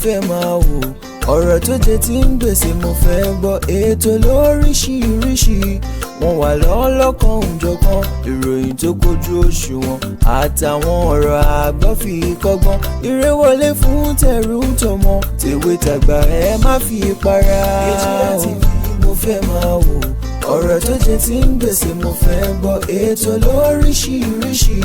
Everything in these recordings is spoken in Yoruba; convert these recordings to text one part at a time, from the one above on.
fẹ́ máa wò, ọ̀rọ̀ tó jẹ tí ń gbèsè mo fẹ́ gbọ́, ètò lóríṣiríṣi wọ́n wà lọ́lọ́kan òjọ̀kan, ìròyìn tó kojú òṣùwọ̀n àtàwọn ọ̀rọ̀ àgbọ́ fi kọ́gbọ́n, eré wọlé fún tẹrú tọmọ, tèwe tàgbà ẹ má fi para. AGI TV mo fẹ́ máa wò, ọ̀rọ̀ tó jẹ tí ń gbèsè mo fẹ́ gbọ́, ètò lóríṣiríṣi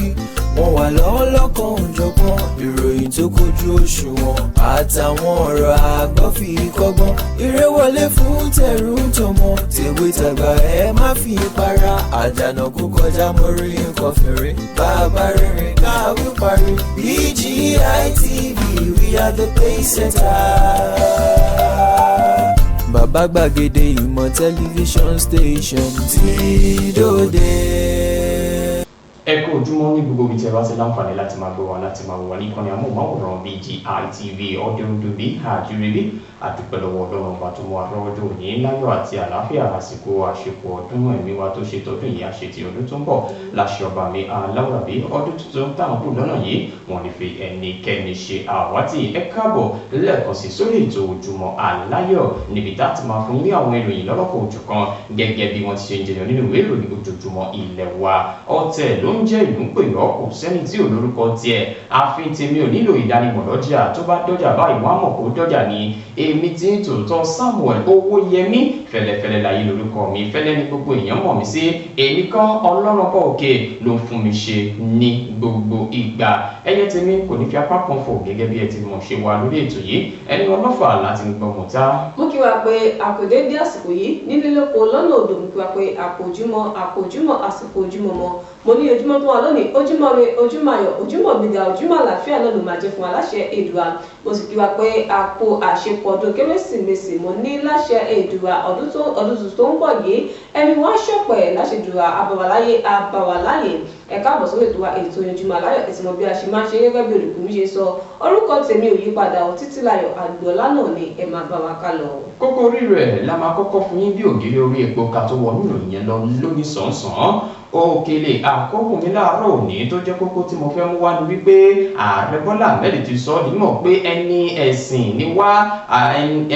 wọ́n wà lọ́lọ́kan òjọ̀kan, ìròyìn tó kojú òṣùwọ̀n àtàwọn ọ̀rọ̀ àgbọ́ fi kọ́gbọ́n, eré wọlé fún tẹrú tọmọ, tèwe tàgbà ẹ má fi para. Àjànàkú kọjá mórí nǹkan fèrè, bàbá rìnrìn káwí parí. AGI TV, we are the pace setter. Bàbá gbàgede ìmọ̀ tẹlifíṣọ̀n station tí dòde. Ẹ kú ojúmọ́ ní gbogbo ibi tí ẹ bá ti láǹfààní láti máa gbọ́ wa láti máa wò wá ní ìkànnì amóhùnmáwòrán BGI TV ọdúnrúndúnbí àjúrẹ́bí àdúpẹ́lọ́wọ́ ọlọ́run ọba tó mú wa lọ́wọ́dún òní láyọ̀ àti àlàáfíà àsìkò àṣepọ̀ ọdún ẹ̀mí wa tó ṣe tọdún yìí àṣetì ọdún tó ń bọ̀ láṣẹ ọba mi aláwùrábí ọdún tuntun táwọn kù lọ́nà yìí wọn ní fi ẹnikẹ́ni ṣe àwátì. Ẹ káàbọ̀ lẹ́ẹ̀kan sí sórí ètò Ojúmọ́ Aláyọ̀ níbi tá a ti máa fún yín ní àwọn ìròyìn lọ́lọ́kọ̀ òjọ̀kan gẹ́gẹ́ bí wọ́n ti ṣe ń jẹyọ nínú ìwé ìròyìn ojoojúmọ́ ilẹ̀ wa. Ọ̀tẹ̀ ló ń jẹ́ ìlú ń pè ọ́, kò sẹ́ni tí ò lórúkọ tiẹ̀, àfin tèmi ò nílò ìdánimọ̀ lọ́jà, tó bá dọ́jà báyìí wọ́n á mọ̀ kó dọ́jà ni. Èmi tí ń tòótọ́ Samuel Owóyẹmí fẹ́lẹ́fẹ́lẹ́ láyé lórúkọ mi, fẹ́lẹ́ ní gbogbo èèyàn mọ̀ mí sí. Èmi kan Ọlọ́run ọba òkè ló ń fún mi ṣe ní gbogbo ìgbà. Ẹyẹ tèmi kò ní fi apá kan fò gẹ́gẹ́ bí ẹ ti mọ̀ ṣe wà lórí ètò yìí, ẹni ọlọ́fà láti ń gbọ́ mọ̀ta. Mo kí wa pé àkòdédé àsìkò yìí nílé lóko lọ́nà odò, mo kí wa pé àkójúmọ́ àsìkò ojúmọ́ mọ́. Mo ní ojúmọ́ tó wà lónìí, ojúmọ́ re, ojúmọ́ ayọ̀, ojúmọ́ gbígbà, ojúmọ́ àlàáfíà náà ló máa jẹ́ fún wa láṣẹ Èdùà. Mo sì kí wa pé àpò àṣepọ̀ ọdún Kérésìmesì mo ní láṣẹ Èdùà ọdún tuntun tó ń bọ̀ yìí, ẹni wọ́n ṣọ̀pẹ̀ láṣẹ Èdùà, àbàwàláyé. Ẹ káàbọ̀ sórí ètò wa, ètò Ojúmọ́ Aláyọ̀. Ẹ ti mọ̀ bí a ṣe máa ń ṣe gẹ́gẹ́ bí olùkùnmí ṣe sọ. Orúkọ tèmi ò yí padà, Títílayọ̀ Àgbọ̀lá náà ni ẹ máa bá wa ká lọ. Kókó orí rẹ̀ la máa kọ́kọ́ fún yín bí ògiri orí epo ká tó wọnú ìròyìn yẹn lọ lóní sàn-án. Òkèlè àkókò mi láàárọ̀ òní tó jẹ́ kókó tí mo fẹ́ mú wá ni wípé ààrẹ Bọ́lá Ahmed ti sọ nímọ̀ pé ẹni ẹ̀sìn ni wá,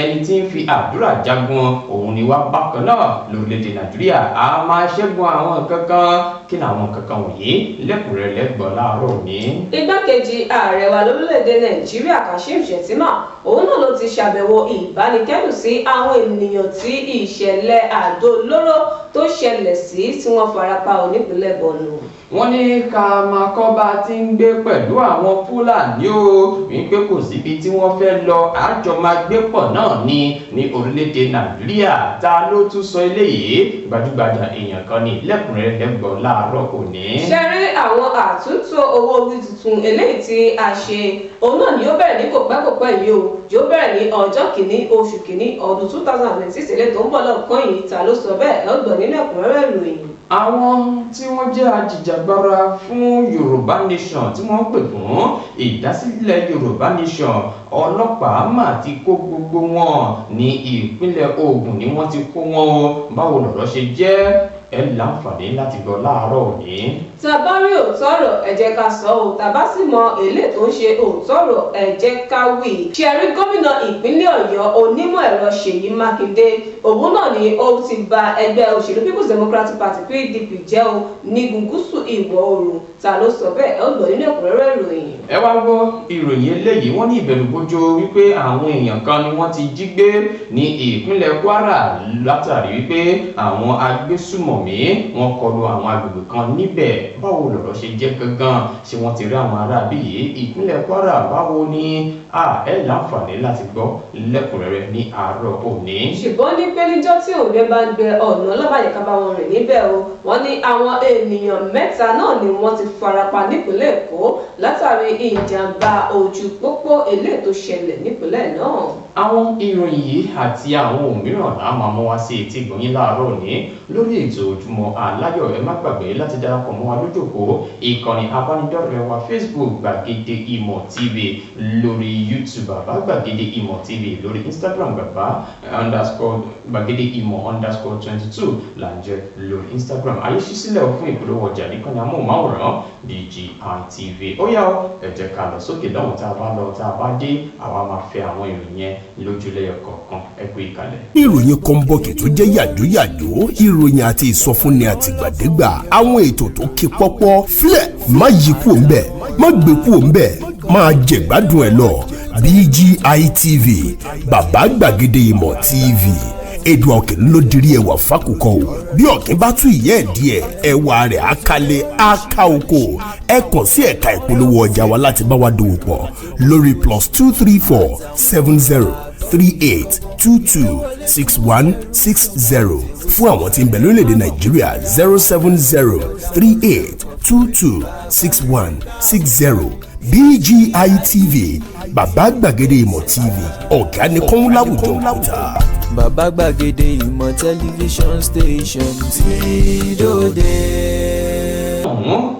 ẹni tí ń fi àdúrà jagun òun ni wá bákan náà lórílẹ̀‐èdè Nàìjíríà. A máa ṣẹ́gun àwọn nǹkan kan, kí ni àwọn nǹkan kan wọ̀nyí lẹ́kùnrẹ́rẹ́ lẹ́gbọ̀n láàárọ̀ òní. Igbákejì ààrẹ wa lórílẹ̀‐èdè Nàìjíríà Kashim Shettima òun náà ló ti ṣàbẹ̀wò ìbánikẹ́dùn sí àwọn ènìyàn tí ìṣẹ̀lẹ̀ àdó olóró tó ṣẹlẹ̀ sí tí wọ́n farapa onípínlẹ̀ Borno. Wọ́n ní ká máa kọ́ bá ti ń gbé pẹ̀lú àwọn Fúlàní o, wípé kò síbi tí wọ́n fẹ́ lọ, àjọ máa gbé pọ̀ náà ní orílẹ̀-èdè Nàìjíríà. Ta ló tún sọ eléyìí? Gbajúgbajà èèyàn kan ní lẹ́kùnrẹ́rẹ́ lẹ́gbọ̀n láàárọ̀ òní. Ṣé rí àwọn àtúntò owó orí tuntun eléyìí tí a ṣe, òun náà ni ó bẹ̀rẹ̀ ní kòpẹ́kòpẹ́ yìí o, yóò bẹ̀rẹ̀ ní ọjọ́ kìíní oṣù kìíní ọdún 2026 eléyìí tó ń bọ̀ lọ́kàn yìí. Ta ló sọ bẹ́ẹ̀? ẹ gbọ́ nínú ẹ̀kúnrẹ́rẹ́ ìròyìn. Àwọn tí wọ́n jẹ́ ajìjàgbara fún Yorùbá Nation tí wọ́n pè fún ìdásílẹ̀ Yorùbá Nation, ọlọ́pàá mà ti kó gbogbo wọn ní ìpínlẹ̀ Ògùn ni wọ́n ti kó wọn o. Báwo lọ̀rọ̀ ṣe jẹ́? Ẹ láǹfààní láti gbọ́ láàárọ̀ òní. Tàbá rí òótọ́ ọ̀rọ̀ ẹ jẹ́ ká sọ ọ́, tàbá sì mọ èlé tó ń ṣe òótọ́ ọ̀rọ̀ ẹ jẹ́ ká wí. Ṣé rí gómìnà ìpínlẹ̀ Ọ̀yọ́ onímọ̀ ẹ̀rọ Ṣèyí Mákindé, òun náà ni ó ti ba ẹgbẹ́ òṣèlú People's Democratic Party PDP jẹ́ o ní gúúsù ìwọ̀ oòrùn. Ta ló sọ bẹ́ẹ̀? ẹ gbọ́ nínú ẹ̀kúnrẹ́rẹ́ ìròyìn. Ẹ wá gbọ́ ìròyìn eléyìí, wọ́n ní ìbẹ̀rùbojo wípé àwọn èèyàn kan ni wọ́n ti jí gbé ní ìpínlẹ̀ Kwara látàrí wípé àwọn agbésùmọ̀mí wọ́n kọlu àwọn agbègbè kan níbẹ̀. Báwo lọ̀rọ̀ ṣe jẹ́ gangan? Ṣé wọ́n ti rí àwọn aráabí yìí? Ìpínlẹ̀ Kwara báwo ni? Ẹ láǹfààní láti gbọ́ lẹ́kùnrẹ́rẹ́ ní àárọ̀ òní. Ṣùgbọ́n ní pé níjọ́ tí òun bá gbẹ ọ̀nà ọlọ́bàyẹ̀ ká bá wọn rìn níbẹ̀ o, wọ́n ní àwọn ènìyàn 3 náà ni wọ́n ti farapa nípínlẹ̀ Èkó látàrí ìjàmbá ojú pópó eléyìí tó ṣẹlẹ̀ nípínlẹ̀ náà. àwọn ìròyìn yìí àti àwọn ohun mìíràn là máa mú wá sí etí ìgbọ̀nyín láàárọ̀ òní lórí ètò Ojúmọ́ Aláyọ̀. Ẹ má gbàgbé láti darapọ̀ mọ́ wa lójókòó ìkànnì abánidọ́rẹ̀ẹ́ wa Facebook Gbàgede Ìmọ̀ TV, lórí YouTube Bàbá Gbàgede Ìmọ̀ TV, lórí Instagram Gbàgede Ìmọ̀ _22 là ń jẹ́ lórí Instagram. Ayé ṣí sílẹ̀ fún ìpolówó ọjà níkànnì amóhùnmáwòrán BGI TV. Ó yá o, ẹ jẹ́ ká lọ sókè lọ́hùn, tá a bá lọ tá a bá dé àwa máa fẹ́ àwọn ìròyìn yẹn lójúlẹ̀ kọ̀ọ̀kan. Ẹ kú ìkàlẹ̀. Ìròyìn kọ́ńbọ̀kì tó jẹ́ yàjóyàjó, ìròyìn àti ìsọfúnni àtìgbàdégbà, àwọn ètò tó ké pọ́pọ́ filẹ̀ má yí kúò ń bẹ̀, má gbé kúò ń bẹ̀, máa jẹ̀gbádùn ẹ̀ lọ. BGI TV, Bàbá Gbàgede Ìmọ̀ TV. Èdùn ọ̀kìn ló dirí ẹwà fákòkò o. Bí ọ̀kìn bá tú ìyẹ́ ẹ̀ díẹ̀, ẹwà rẹ̀ á kalẹ̀ á ká oko. Ẹ kàn sí ẹ̀ka ìpolówó ọjà wa láti bá wa dòwò pọ̀ lórí +234 70 38 22 61 60. Fún àwọn tí ń bẹ lórílẹ̀‐èdè Nàìjíríà 070 38 22 61 60. BGI TV, Bàbá Gbàgede Ìmọ̀ TV, ọ̀gá ni kọ́ń láwùjọ òkúta. Bàbá Gbàgede Ìmọ̀ tẹlifíṣọ̀n station tí dòde.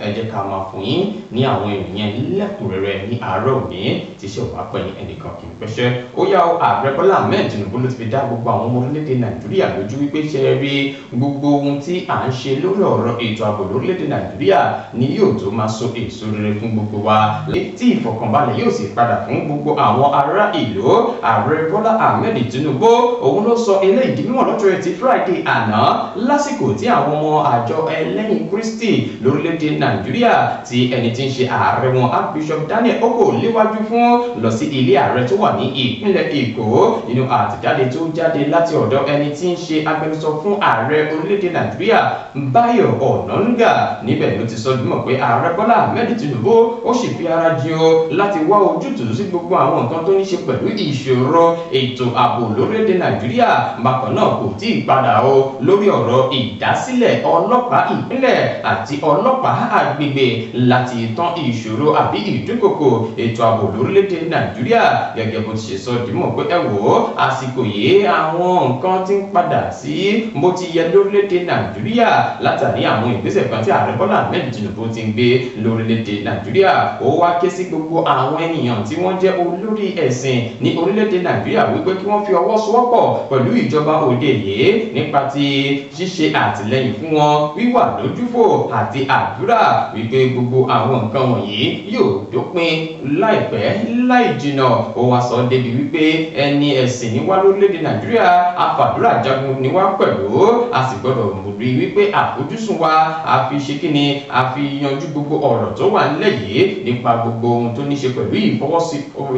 Ẹ jẹ́ ká máa fún yín ní àwọn ènìyàn lẹ́kùnrẹ́rẹ́ ní àárọ̀ òní tí ṣe wà pẹ̀lú ẹnìkan kì í pẹ́ṣẹ́. Ó yá o, Ààrẹ Bọ́lá Ahmed Tinubu ló ti fi dá gbogbo àwọn ọmọ orílẹ̀-èdè Nàìjíríà lójú wípé ṣe rí gbogbo ohun tí à ń ṣe lórí ọ̀rọ̀ ètò ààbò lórílẹ̀-èdè Nàìjíríà ni yóò tó máa so èso rere fún gbogbo wa, tí ìfọ̀kànbalẹ̀ yóò sì padà fún gbogbo àwọn ará ìlú. Ààrẹ Bọ́lá Ahmed Tinubu òun ló sọ eléyìí di mímọ̀ lọ́jọ́ Ẹtì Friday àná lásìkò tí àwọn ọmọ àjọ ẹlẹ́yìn Kristi lórílẹ̀-èdè Nàìjíríà tí ẹni tí ń ṣe ààrẹ wọn Archbishop Daniel Ogo léwájú fún lọ sí ilé ààrẹ tó wà ní ìpínlẹ̀ Èkó. Nínú àtẹ̀jáde tó jáde láti ọ̀dọ̀ ẹni tí ń ṣe agbẹnusọ fún ààrẹ orílẹ̀-èdè Nàìjíríà Báyọ̀ Ọ̀nànúgà, níbẹ̀ ló ti sọ dúnmọ̀ pé ààrẹ Bọ́lá Ahmed Tinubu ó sì fi ara jìn o láti wá ojútùú sí gbogbo àwọn nǹkan tó ní ṣe pẹ̀lú ìṣòro ètò ààbò lórílẹ̀-èdè Nàìjíríà. Bákan náà kò tí ì padà o lórí ọ̀rọ̀ ìdásílẹ̀ ọlọ́pàá ìpínlẹ̀ àti ọlọ́pàá agbègbè láti tán ìṣòro àbí ìdúnkòkò ètò ààbò lórílẹ̀-èdè Nàìjíríà. Gẹ́gẹ́ bó ti ṣe sọ dìmọ̀ pé ẹ wò ó, àsìkò yìí àwọn nǹkan ti ń padà sí bó ti yẹ lórílẹ̀-èdè Nàìjíríà látàrí àwọn ìgbésẹ̀ kan tí ààrẹ Bọ́lá Ahmed Tinubu ti ń gbé lórílẹ̀-èdè Nàìjíríà. Ó wá ké sí gbogbo àwọn ènìyàn tí wọ́n jẹ́ olórí ẹ̀sìn ní orílẹ̀-èdè Nàìjíríà wípé kí wọ́n fi ọwọ́ sowọ́pọ̀ pẹ̀lú ìjọba òde yìí nípa ti ṣíṣe àtìlẹ́yìn fún wọn, wíwà lójúfò àti àdúrà wípé gbogbo àwọn nǹkan wọ̀nyí yóò dópin láìpẹ́ láì jìnà. Ó wá sọ débi wípé ẹni ẹ̀sìn ní wá lórílẹ̀-èdè Nàìjíríà, afàdúrà jagun ní wá pẹ̀lú, a sì gbọ́dọ̀ rí wípé àfojúsùn wa a fi ṣe kíni, a fi yanjú gbogbo ọ̀rọ̀ tó wà nílẹ̀ yìí nípa gbogbo ohun tó ní ṣe pẹ̀lú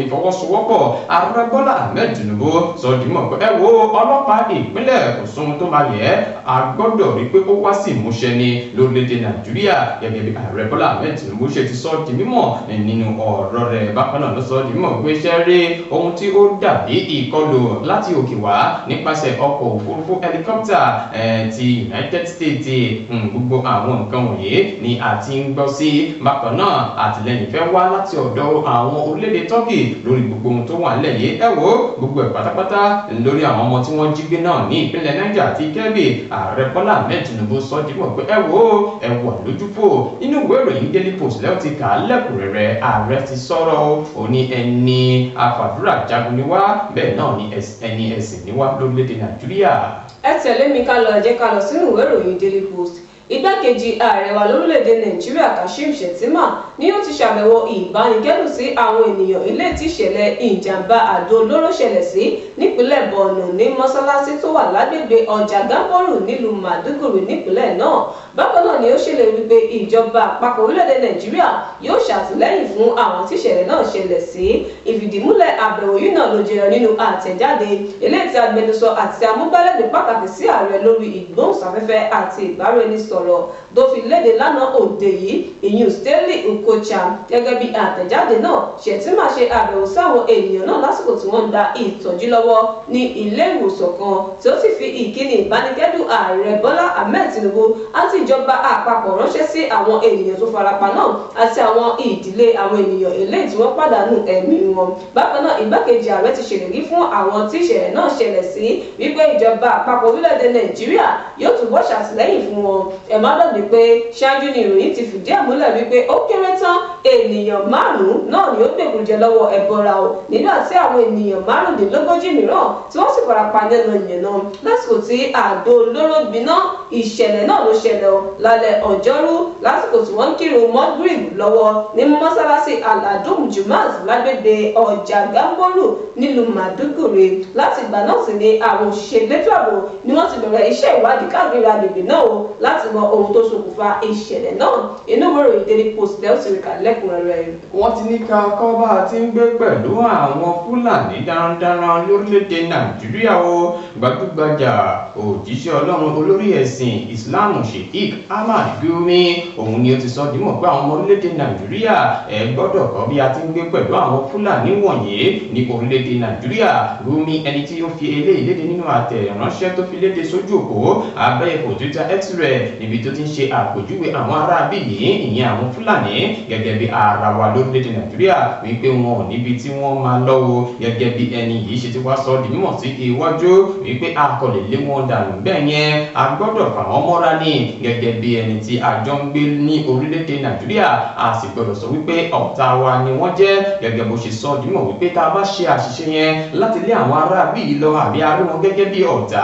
ìfọwọ́sowọ́pọ̀. Ààrẹ Bọ́lá Ahmed Tinubu sọ dìmọ̀ pé ẹ wo ọlọ́pàá ìpínlẹ̀ kò sóhun tó máa yẹ, a gbọ́dọ̀ rí pé ó wá sí ìmúṣẹ ní lórílẹ̀-èdè Nàìjíríà. Gẹ́gẹ́ bí Ààrẹ Bọ́lá Ahmed Tinubu ṣe ti sọ di mímọ̀ nínú ọ̀rọ̀ rẹ̀. Bákan náà ló sọ di mímọ̀ pé ṣe rí ohun tí ó dàbí ìkọlù láti òkè wá nípasẹ̀ ọkọ̀ òfurufú helicopter ti United States, gbogbo àwọn nǹkan wọ̀nyí ni a ti ń gbọ́ sí. Bákan náà àtìlẹ́yìn fẹ́ wá láti ọ̀dọ̀ àwọn orílẹ̀-èdè Turkey lórí gbogbo ohun tó wà nílẹ̀ yìí. Ẹ wo gbogbo ẹ̀ pátápátá lórí àwọn ọmọ tí wọ́n jí gbé náà ní ìpínlẹ̀ Niger àti Kebbi. Ààrẹ Bọ́lá Ahmed Tinubu sọ di mímọ̀ pé ẹ wo ẹ wà lójúfò. Inú ìwé ìròyìn Daily Post lẹ́yìn tí kà á lẹ́kùnrẹ́rẹ́. Ààrẹ ti sọ̀rọ̀ ó ní ẹni afàdúrà jagun ni wá, bẹ́ẹ̀ náà ni ẹni ẹ̀sìn ni wá lórílẹ̀-èdè Nàìjíríà. Ẹ tẹ̀lé mi ká lọ, jẹ́ ká lọ sínú ìwé ìròyìn Daily Post. Igbákejì ààrẹ wa lórílẹ̀‐èdè Nàìjíríà Kashim Shettima ni ó ti ṣàbẹ̀wò ìbánikẹ́dùn sí àwọn ènìyàn ilé tí ìṣẹ̀lẹ̀ ìjàmbá àdó olóró ṣẹlẹ̀ sí nípínlẹ̀ Borno ní mọ́sálásí tó wà lágbègbè ọjà Gamboru nílùú Maiduguri nípínlẹ̀ náà. Bákan náà ni ó ṣèlérí wípé ìjọba àpapọ̀ orílẹ̀‐èdè Nàìjíríà yóò ṣàtìlẹ́yìn fún àwọn tí ìṣẹ̀lẹ̀ náà ṣẹlẹ̀ sí. Ìfìdímúlẹ̀ àbẹ̀wò yìí náà ló jẹyọ nínú àtẹ̀jáde eléyìí tí agbẹnusọ àti amúgbálẹ́gbẹ̀ẹ́ pàtàkì sí ààrẹ lórí ìgbóhùnsáfẹ́fẹ́ àti ìbáraẹnisọ̀rọ̀ tó fi léde lánàá òde yìí, ìyún Stanley Okocha. Gẹ́gẹ́ bí àtẹ̀jáde náà, Shettima ṣe àbẹ̀wò sáwọn ènìyàn náà lásìkò tí wọ́n ń gba ìtọ́jú lọ́wọ́ ní ilé ìwòsàn kan tí ó sì fi ìkíni ìbánikẹ́dùn ààrẹ Bọ́lá Ahmed Tinubu àti ìjọba àpapọ̀ ránṣẹ́ sí àwọn ènìyàn tó farapa náà àti àwọn ìdílé àwọn ènìyàn eléyìí tí wọ́n pàdánù ẹ̀mí wọn. Bákan náà igbákejì ààrẹ ti ṣèlérí fún àwọn tí ìṣẹ̀lẹ̀ náà ṣẹlẹ̀ sí wípé ìjọba àpapọ̀ orílẹ̀-èdè Nàìjíríà yóò túbọ̀ ṣàtìlẹ́yìn fún wọn. Ẹ má gbàgbé pé ṣáájú ni ìròyìn ti fìdí ẹ̀ múlẹ̀ wípé ó kéré tán ènìyàn 5 náà ni ó gbèkújẹ lọ́wọ́ Ẹbọra o, nígbà tí àwọn ènìyàn 35 mìíràn tí wọ́n sì farapa yánnayànna lásìkò tí àdó olóró gbiná. Ìṣẹ̀lẹ̀ náà ló ṣẹlẹ̀ o lálẹ́ ọjọ́rú lásìkò tí wọ́n ń kírun Maghrib lọ́wọ́ ní mọ́sálásí Al-Adum Jumat lágbègbè ọjà Gambolu nílùú Maiduguri. Láti ìgbà náà sì ni àwọn òṣìṣẹ́ elétò ààbò ni wọ́n ti bẹ̀rẹ̀ iṣẹ́ ìwádìí káàkiri agbègbè náà o láti mọ ohun tó ṣokùnfà ìṣẹ̀lẹ̀ náà. Inú ìwé ìròyìn Daily Post lẹ́yìn tí ríkà lẹ́kùnrẹ́rẹ́. Wọ́n ti ní ká kọ́ bá a ti ń gbé pẹ̀lú àwọn Fúlàní darandaran lórílẹ̀‐èdè Nàìjíríà o. Gbajúgbajà òjíṣẹ́ Ọlọ́run olórí ẹ̀sìn Islam Sheikh Ahmad Gumi òun ni ó ti sọ dímọ̀ pé àwọn ọmọ orílẹ̀‐èdè Nàìjíríà ẹ gbọ́dọ̀ kọ́ bí a ti ń gbé pẹ̀lú àwọn Fúlàní wọ̀nyí ní orílẹ̀‐èdè Nàìjíríà. Gumi ẹni tí ó fi eléyìí léde nínú àtẹ̀ránṣẹ́ tó fi léde sójú òpó abẹ́yẹ̀fò Twitter X-ray níbi tó ti ń ṣe àpèjúwe àwọn aráabí yìí ìyẹn àwọn Fúlàní gẹ́gẹ́ bí ara wa lórílẹ̀‐èdè Nàìjíríà wípé wọn ò níbi tí wọ́n máa lọ́wọ́ gẹ́gẹ́ bí ẹni yìí ṣe ti wá sọ di mímọ̀ sí iwájú wípé a kò lè lé wọn dànù bẹ́ẹ̀ yẹn a gbọ́dọ̀ fà wọ́n mọ́ra ní gẹ́gẹ́ bí ẹni tí a jọ ń gbé ní orílẹ̀‐èdè Nàìjíríà a sì gbọ́dọ̀ sọ wípé ọ̀tá wa ni wọ́n jẹ́ gẹ́gẹ́ bó ṣe sọ di mímọ̀ wípé tá a bá ṣe àṣìṣe yẹn láti lé àwọn aráabí yìí lọ àbí a rí wọn gẹ́gẹ́ bí ọ̀tá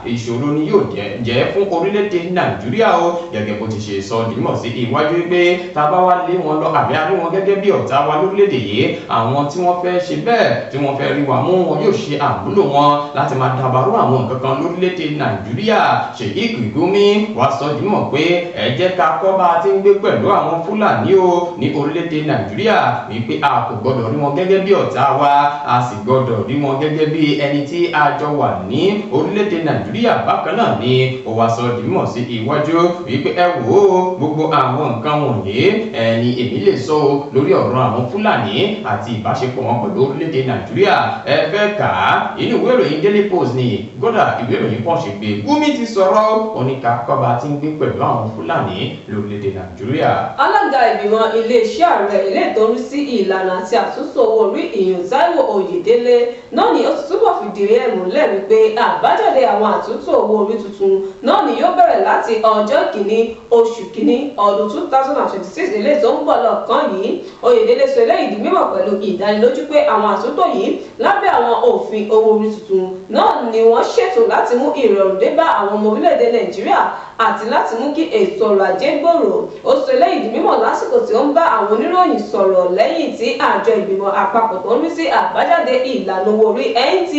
ìṣòro ni yóò jẹ́ fún orílẹ̀‐èdè Nàìjíríà o gẹ́gẹ́ bó ti ṣe sọ di mímọ̀ sí iwájú wípé tá a bá wá lé wọn lọ àbí a rí wọn gẹ́gẹ́ bí ọ̀tá wa lórílẹ̀‐èdè yìí àwọn tí wọ́n fẹ́ ṣe bẹ́ẹ̀ tí wọ́n fẹ́ rí wa mú wọn yóò ṣe àmúlò wọn láti máa dàbàrú àwọn nǹkan kan lórílẹ̀‐èdè Nàìjíríà. Sheikh Gumi wá sọ di mímọ̀ pé ẹ jẹ́ ká kọ́ bá a ti ń gbé pẹ̀lú àwọn Fúlàní o ní orílẹ̀‐èdè Nàìjíríà wípé a kò gbọ́dọ̀ rí wọn gẹ́gẹ́ bí ọ̀tá wa a sì gbọ́dọ̀ rí wọn gẹ́gẹ́ bí ẹni tí a jọ wà ní orílẹ̀‐èdè Nàìjíríà. Bákan náà ni ó wá sọ di mímọ̀ sí iwájú wípé ẹ wò ó gbogbo àwọn nǹkan wọ̀nyí ẹni èmi lè sọ lórí ọ̀rọ̀ àwọn Fúlàní àti ìbáṣepọ̀ wọn pẹ̀lú orílẹ̀‐èdè Nàìjíríà. Ẹ fẹ́ kà á inú ìwé ìròyìn Daily Post ni kódà ìwé ìròyìn kan ṣe gbé Gumi ti sọ̀rọ̀ oníkà kọ́ba tí ń gbé pẹ̀lú àwọn Fúlàní lórílẹ̀‐èdè Nàìjíríà. Alága ìgbìmọ̀ iléeṣẹ́ ààrẹ ilé ìtọ́jú sí ìlànà àti àtúnṣe owó orí ìyún Táíwò Oyèdélé náà ni ó ti túbọ̀ fìdí rẹ̀ múlẹ̀ wípé àbájáde àwọn àtúntò owó orí tuntun náà ni yóò bẹ̀rẹ̀ láti ọjọ́ kìíní oṣù kìíní ọdún 2026 ilé tó ń bọ̀ lọ́kàn yìí. Oyèdélé sọ eléyìí di mímọ̀ pẹ̀lú ìdánilójú pé àwọn àtúntò yìí lábẹ́ àwọn òfin owó orí tuntun náà ni wọ́n ṣètò láti mú ìrọ̀rùn dé bá àwọn ọmọ orílẹ̀-èdè Nàìjíríà àti láti mú kí ètò ọrọ̀ ajé gbòòrò. Ó sọ eléyìí di mímọ̀ lásìkò tí ó ń bá àwọn oníròyìn sọ̀rọ̀ lẹ́yìn tí àjọ ìgbìmọ̀ àpapọ̀ tó ń rí sí àbájáde ìlànà owó orí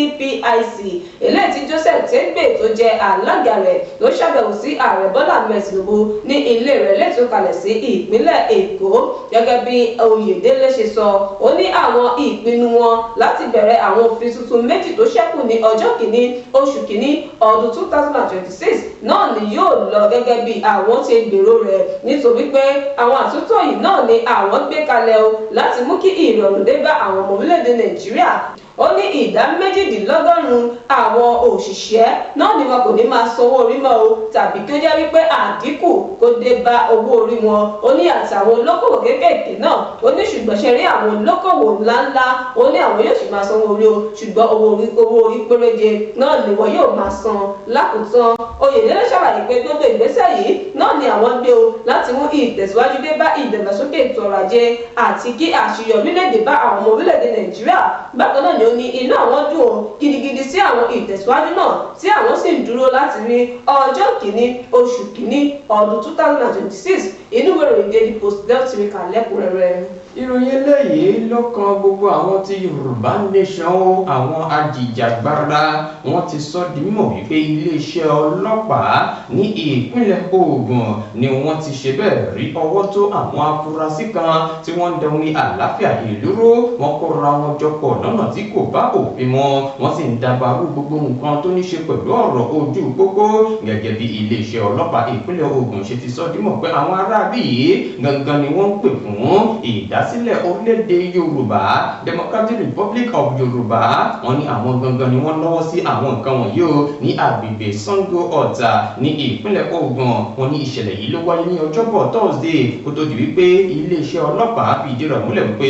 NTPIC eléyìí tí Joseph Tegbe tó jẹ́ alága rẹ̀ ló ṣàbẹ̀wò sí ààrẹ Bọ́lá Ahmed Tinubu ní ilé rẹ̀ lẹ́tọ́ kalẹ̀ sí ìpínlẹ̀ Èkó. Gẹ́gẹ́ bí Oyèdélé ṣe sọ ó ní àwọn ìpinnu wọn láti bẹ̀rẹ̀ àwọn òfin tuntun méjì tó ṣẹ́kù ní ọjọ́ kìíní oṣù kìíní ọdún 2026 náà ni yóò lọ gẹ́gẹ́ bí àwọn ṣe gbèrò rẹ̀ nítorí pé àwọn àtúntò yìí náà ni àwọn gbé kalẹ̀ o láti mú kí ìrọ̀rùn dé bá àwọn ọmọ orílẹ̀-èdè Nàìjíríà. Ó ní ìdá 18% àwọn òṣìṣẹ́ náà ni wọn kò ní máa sanwó orí mọ́ o tàbí kí ó jẹ́ wípé àdínkù kó dé bá owó orí wọn. Ó ní àtàwọn olókòwò kéékèèké náà ó ní ṣùgbọ́n ṣe rí àwọn olókòwò ńláńlá ó ní àwọn yóò sì máa sanwó orí o ṣùgbọ́n owó orí péréje náà ni wọn yóò máa san lákòótán. Oyèdélé ṣàlàyé pé gbogbo ìgbésẹ̀ yìí náà ni àwọn gbé o láti mú ìtẹ̀síwájú dé bá ìdàgbàsókè ètò ọrọ̀ ajé àti kí àṣeyọrí lè dé bá àwọn ọmọ orílẹ̀-èdè Nàìjíríà. Bákan náà ni ó ní inú àwọn dùn ó gidigidi sí àwọn ìtẹ̀síwájú náà tí àwọn sì ń dúró láti rí ọjọ́ kìíní oṣù kìíní ọdún 2026. Inú ìwé ìròyìn Daily Post lẹ́yìn tí mi kà lẹ́kùnrẹ́rẹ́. Ìròyìn eléyìí ló kan gbogbo àwọn tí Yorùbá Nation o àwọn ajìjàgbara wọn ti sọ di mímọ̀ wípé iléeṣẹ́ ọlọ́pàá ní ìpínlẹ̀ Ògùn ni wọ́n ti ṣe bẹ́ẹ̀ rí ọwọ́ tó àwọn afurasí kan tí wọ́n ń da omi àlàáfíà ìlú rú wọn kóra wọn jọ pọ̀ lọ́nà tí kò kò bá òfin mu wọ́n sì ń dabarú gbogbo nǹkan tó ní ṣe pẹ̀lú ọ̀rọ̀ ojú pópó gẹ́gẹ́ bí iléeṣẹ́ ọlọ́pàá ìpínlẹ̀ Ògùn ṣe ti sọ dímọ̀ pé àwọn aráabí yìí gangan ni wọ́n ń pè fún ìdásílẹ̀ orílẹ̀-èdè Yorùbá Democratic Republic of Yorùbá wọ́n ní àwọn gangan ni wọ́n lọ́wọ́ sí àwọn nǹkan wọ̀nyí o ní agbègbè Sango Ọ̀tà ní ìpínlẹ̀ Ògùn wọ́n ní ìṣẹ̀lẹ̀ yìí ló wáyé ní ọjọ́bọ̀ Thursday kó tó di wípé iléeṣẹ́ ọlọ́pàá fìdí rẹ̀ múlẹ̀ wípé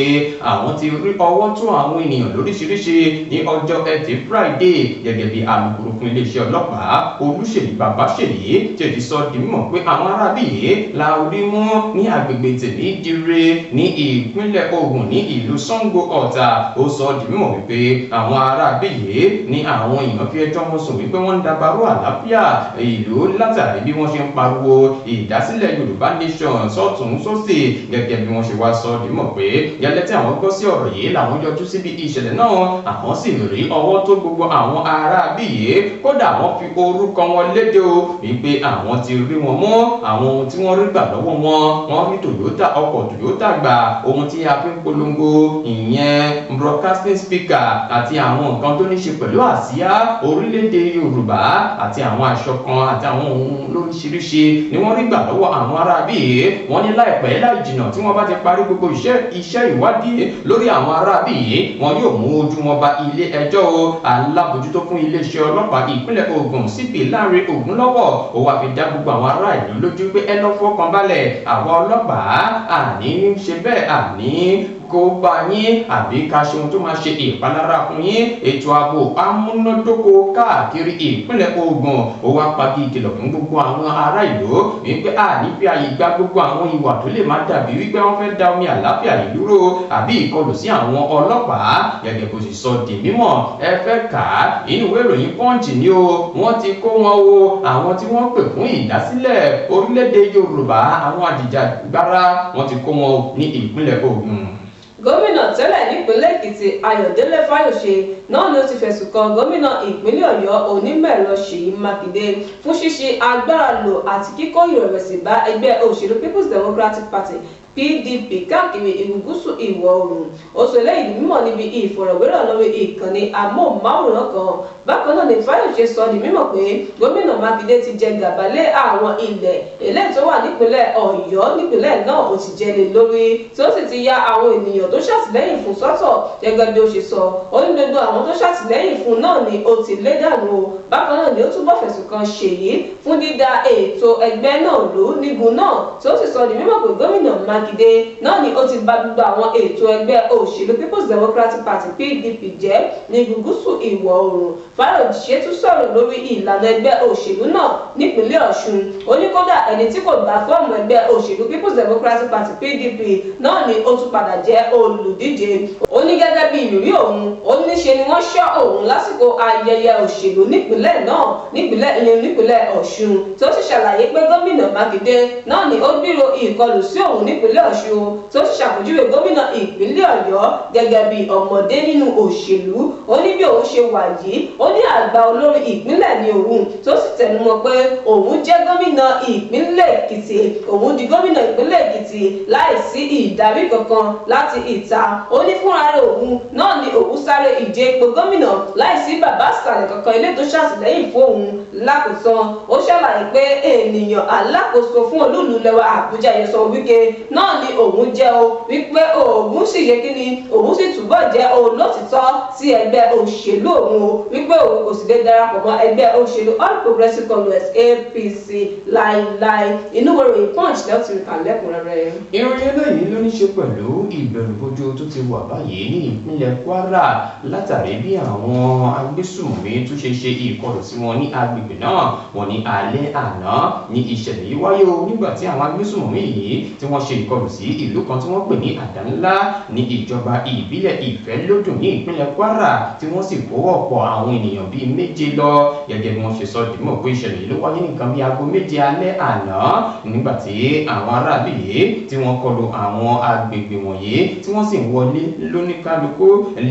àwọn ti rí ọwọ́ tún àwọn ènìyàn lóríṣiríṣi ní ọjọ́ Ẹtì Friday gẹ́gẹ́ bí alukoro fún iléeṣẹ́ ọlọ́pàá Olúṣèyí Babáṣèyí tí ó ti sọ di mímọ̀ pé àwọn arábí yìí la rí mú ní agbègbè Tèmídire ní ìpínlẹ̀ Ògùn ní ìlú Sango Ọ̀tà ó sọ di mímọ̀ wípé àwọn arábí yìí ní àwọn èèyàn fi ẹjọ́ wọn sùn wípé wọ́n ń dabarú àlàáfíà ìlú látàrí bí wọ́n ṣe ń pariwo ìdásílẹ̀ Yorùbá Nation sọ́tún sósì gẹ́gẹ́ bí wọ́n ṣe wá sọ di mímọ̀ pé yálẹ́ tí àwọn gbọ́ sí ọ̀rọ̀ yìí làwọn yọjú síbi ìṣẹ̀lẹ̀ náà àwọn sì rí ọwọ́ tó gbogbo àwọn aráabí yìí kódà wọ́n fi orúkọ wọn léde o wípé àwọn ti rí wọn mú àwọn ohun tí wọ́n rí gbà lọ́wọ́ wọ́n rí Toyota ọkọ̀ Toyota gbà ohun tí a fi ń polongo ìyẹn broadcasting speaker àti àwọn nǹkan tó ní ṣe pẹ̀lú àsíá orílẹ̀-èdè Yorùbá àti àwọn aṣọ kan àti àwọn ohun lóríṣiríṣi ni wọ́n rí gbà lọ́wọ́ àwọn aráabí yìí wọ́n ní láìpẹ́ láì jìnnà tí wọ́n bá ti parí gbogbo iṣẹ́ ìwádìí lórí àwọn aráabí yìí wọn yóò mú ojú wọn bá ilé ẹjọ́ o alábòjútó fún iléeṣẹ́ ọlọ́pàá ìpínlẹ̀ Ògùn CP Lánrè Ògúnlọ́wọ̀ ó wá fi dá gbogbo àwọn ará ìlú lójú pé ẹ lọ fọkàn balẹ̀ àwa ọlọ́pàá àní ṣe bẹ́ẹ̀ àní kó bá yín àbí ká ṣe ohun tó máa ṣe ìpalára fún yín ètò ààbò amúnádóko káàkiri ìpínlẹ̀ Ògùn ó wá pagi ìkìlọ̀ fún gbogbo àwọn ará ìlú wípé àní fi àyè gba gbogbo àwọn ìwà tó lè má dàbí wípé wọ́n fẹ́ da omi àlàáfíà ìlú ró àbí ìkọlù sí àwọn ọlọ́pàá gẹ́gẹ́ bó ṣe sọ di mímọ̀ ẹ fẹ́ kà á inú ìwé ìròyìn Punch ni o wọ́n ti kó wọn o àwọn tí wọ́n pè fún ìdásílẹ̀ orílẹ̀-èdè Yorùbá àwọn àjìjàgbara wọ́n ti kó wọn ní ìpínlẹ̀ Ògùn. Gómìnà tẹ́lẹ̀ nípínlẹ̀ Èkìtì Ayọ̀délé Fáyòṣe náà ló ti fẹ̀sùn kan gómìnà ìpínlẹ̀ Ọ̀yọ́ onímọ̀-ẹ̀rọ Ṣèyí Mákindé fún ṣíṣe agbára lò àti kíkó ìrẹ̀wẹ̀sì bá ẹgbẹ́ òṣèlú People's Democratic Party PDP káàkiri ìgúúsù ìwọ̀ oòrùn ó sọ eléyìí mímọ̀ níbi ìfọ̀rọ̀wérọ̀ lórí ìkànnì amóhùnmáwòrán kan bákan náà ni Fáyòṣe sọ di mímọ̀ pé gómìnà Mákindé ti jẹ gàba lé àwọn ilẹ̀ eléyìí tó wà nípínlẹ̀ Ọ̀yọ́ nípínlẹ̀ náà ó ti jẹ lé lórí tí ó sì ti ya àwọn ènìyàn tó ṣàtìlẹ́yìn fún sọ́tọ̀ gẹ́gẹ́ bí ó ṣe sọ ó ní gbogbo àwọn tó ṣàtìlẹ́yìn fún náà ni ó ti lé dànù o bákan náà ni ó túbọ̀ fẹ̀sùn kan Ṣèyí fún dídá ètò ẹgbẹ́ náà lù nígun náà tí ó sì sọ di mímọ̀ pé gómìnà Mákindé náà ni ó ti bà gbogbo àwọn ètò ẹgbẹ́ òṣèlú People's Democratic Party PDP jẹ́ ní gúúsù ìwọ̀ oòrùn Fáyòṣe tún sọ̀rọ̀ lórí ìlànà ẹgbẹ́ òṣèlú náà nípínlẹ̀ Ọ̀ṣun ó ní kódà ẹni tí kò gba fọ́ọ̀mù ẹgbẹ́ òṣèlú People's Democratic Party PDP náà ni ó tún padà jẹ́ olùdíje ó ní gẹ́gẹ́ bí ìrírí òun ó ní ṣe ni wọ́n ṣọ́ òun lásìkò ayẹyẹ òṣèlú nípínlẹ̀ náà nípínlẹ̀ Ọ̀ṣun tí ó sì ṣàlàyé pé gómìnà Mákindé náà ni ó gbèrò ìkọlù sí òun nípínlẹ̀ Ọ̀ṣun tí ó sì ṣàpèjúwe gómìnà ìpínlẹ̀ Ọ̀yọ́ gẹ́gẹ́ bí ọmọdé nínú òṣèlú ó ní bí òun ṣe wà yìí ó ní àgbà olórí ìpínlẹ̀ ní òun tó sì tẹnumọ́ pé òun jẹ́ gómìnà ìpínlẹ̀ Èkìtì òun di gómìnà ìpínlẹ̀ Èkìtì láìsí ìdarí kankan láti ìta ó ní fúnra rẹ̀ òun náà ni òun sáré ìje ipò gómìnà láìsí bàbá àsàlẹ̀ kankan ilé tó ṣàtìlẹ́yìn fún òun lákòótán ó ṣàlàyé pé ènìyàn alákòóso fún olúùlú lẹwa Àbújá Nyesom Wike náà ni òun jẹ́ o wípé òun sì yẹ kí ni òun sì túbọ̀ jẹ́ olótìtọ́ sí ẹgbẹ́ òṣèlú òun o wípé òun kò sì lè darapọ̀ mọ́ ẹgbẹ́ òṣèlú All Progressives Congress APC láíláí inú ìròyìn Punch lẹ́tì rí kan lẹ́kùnrẹ́rẹ́. ìròyìn eléyìí ló ní ṣe pẹ̀lú ìbẹ̀rùbojo tó ti wà báyìí ní ìpínlẹ̀ Kwara látàrí bí àwọn agbésùnmọ̀mí tún ṣe ìkọlù sí wọn ní agbègbè náà wọn ní alẹ́ àná ní ìṣẹ̀lẹ̀ yìí wáyé o nígbà tí àwọn agbésùnmọ̀mí yìí tí wọ́n ṣe ìkọlù sí ìlú kan tí wọ́n pè ní Àdánlá ní ìjọba ìbílẹ̀ Ìfẹ́lódùn ní ìpínlẹ̀ Kwara tí wọ́n sì kó ọ̀pọ̀ àwọn ènìyàn bíi 7 lọ gẹ́gẹ́ bí wọ́n ṣe sọ dìmọ̀ pé ìṣẹ̀lẹ̀ yìí ló wáyé nìkan bíi aago 7 alẹ́ àná nígbà tí àwọn aráàlú yìí tí wọ́n kọlu àwọn agbègbè wọ̀nyí tí wọ́n sì ń wọlé lóníkálukú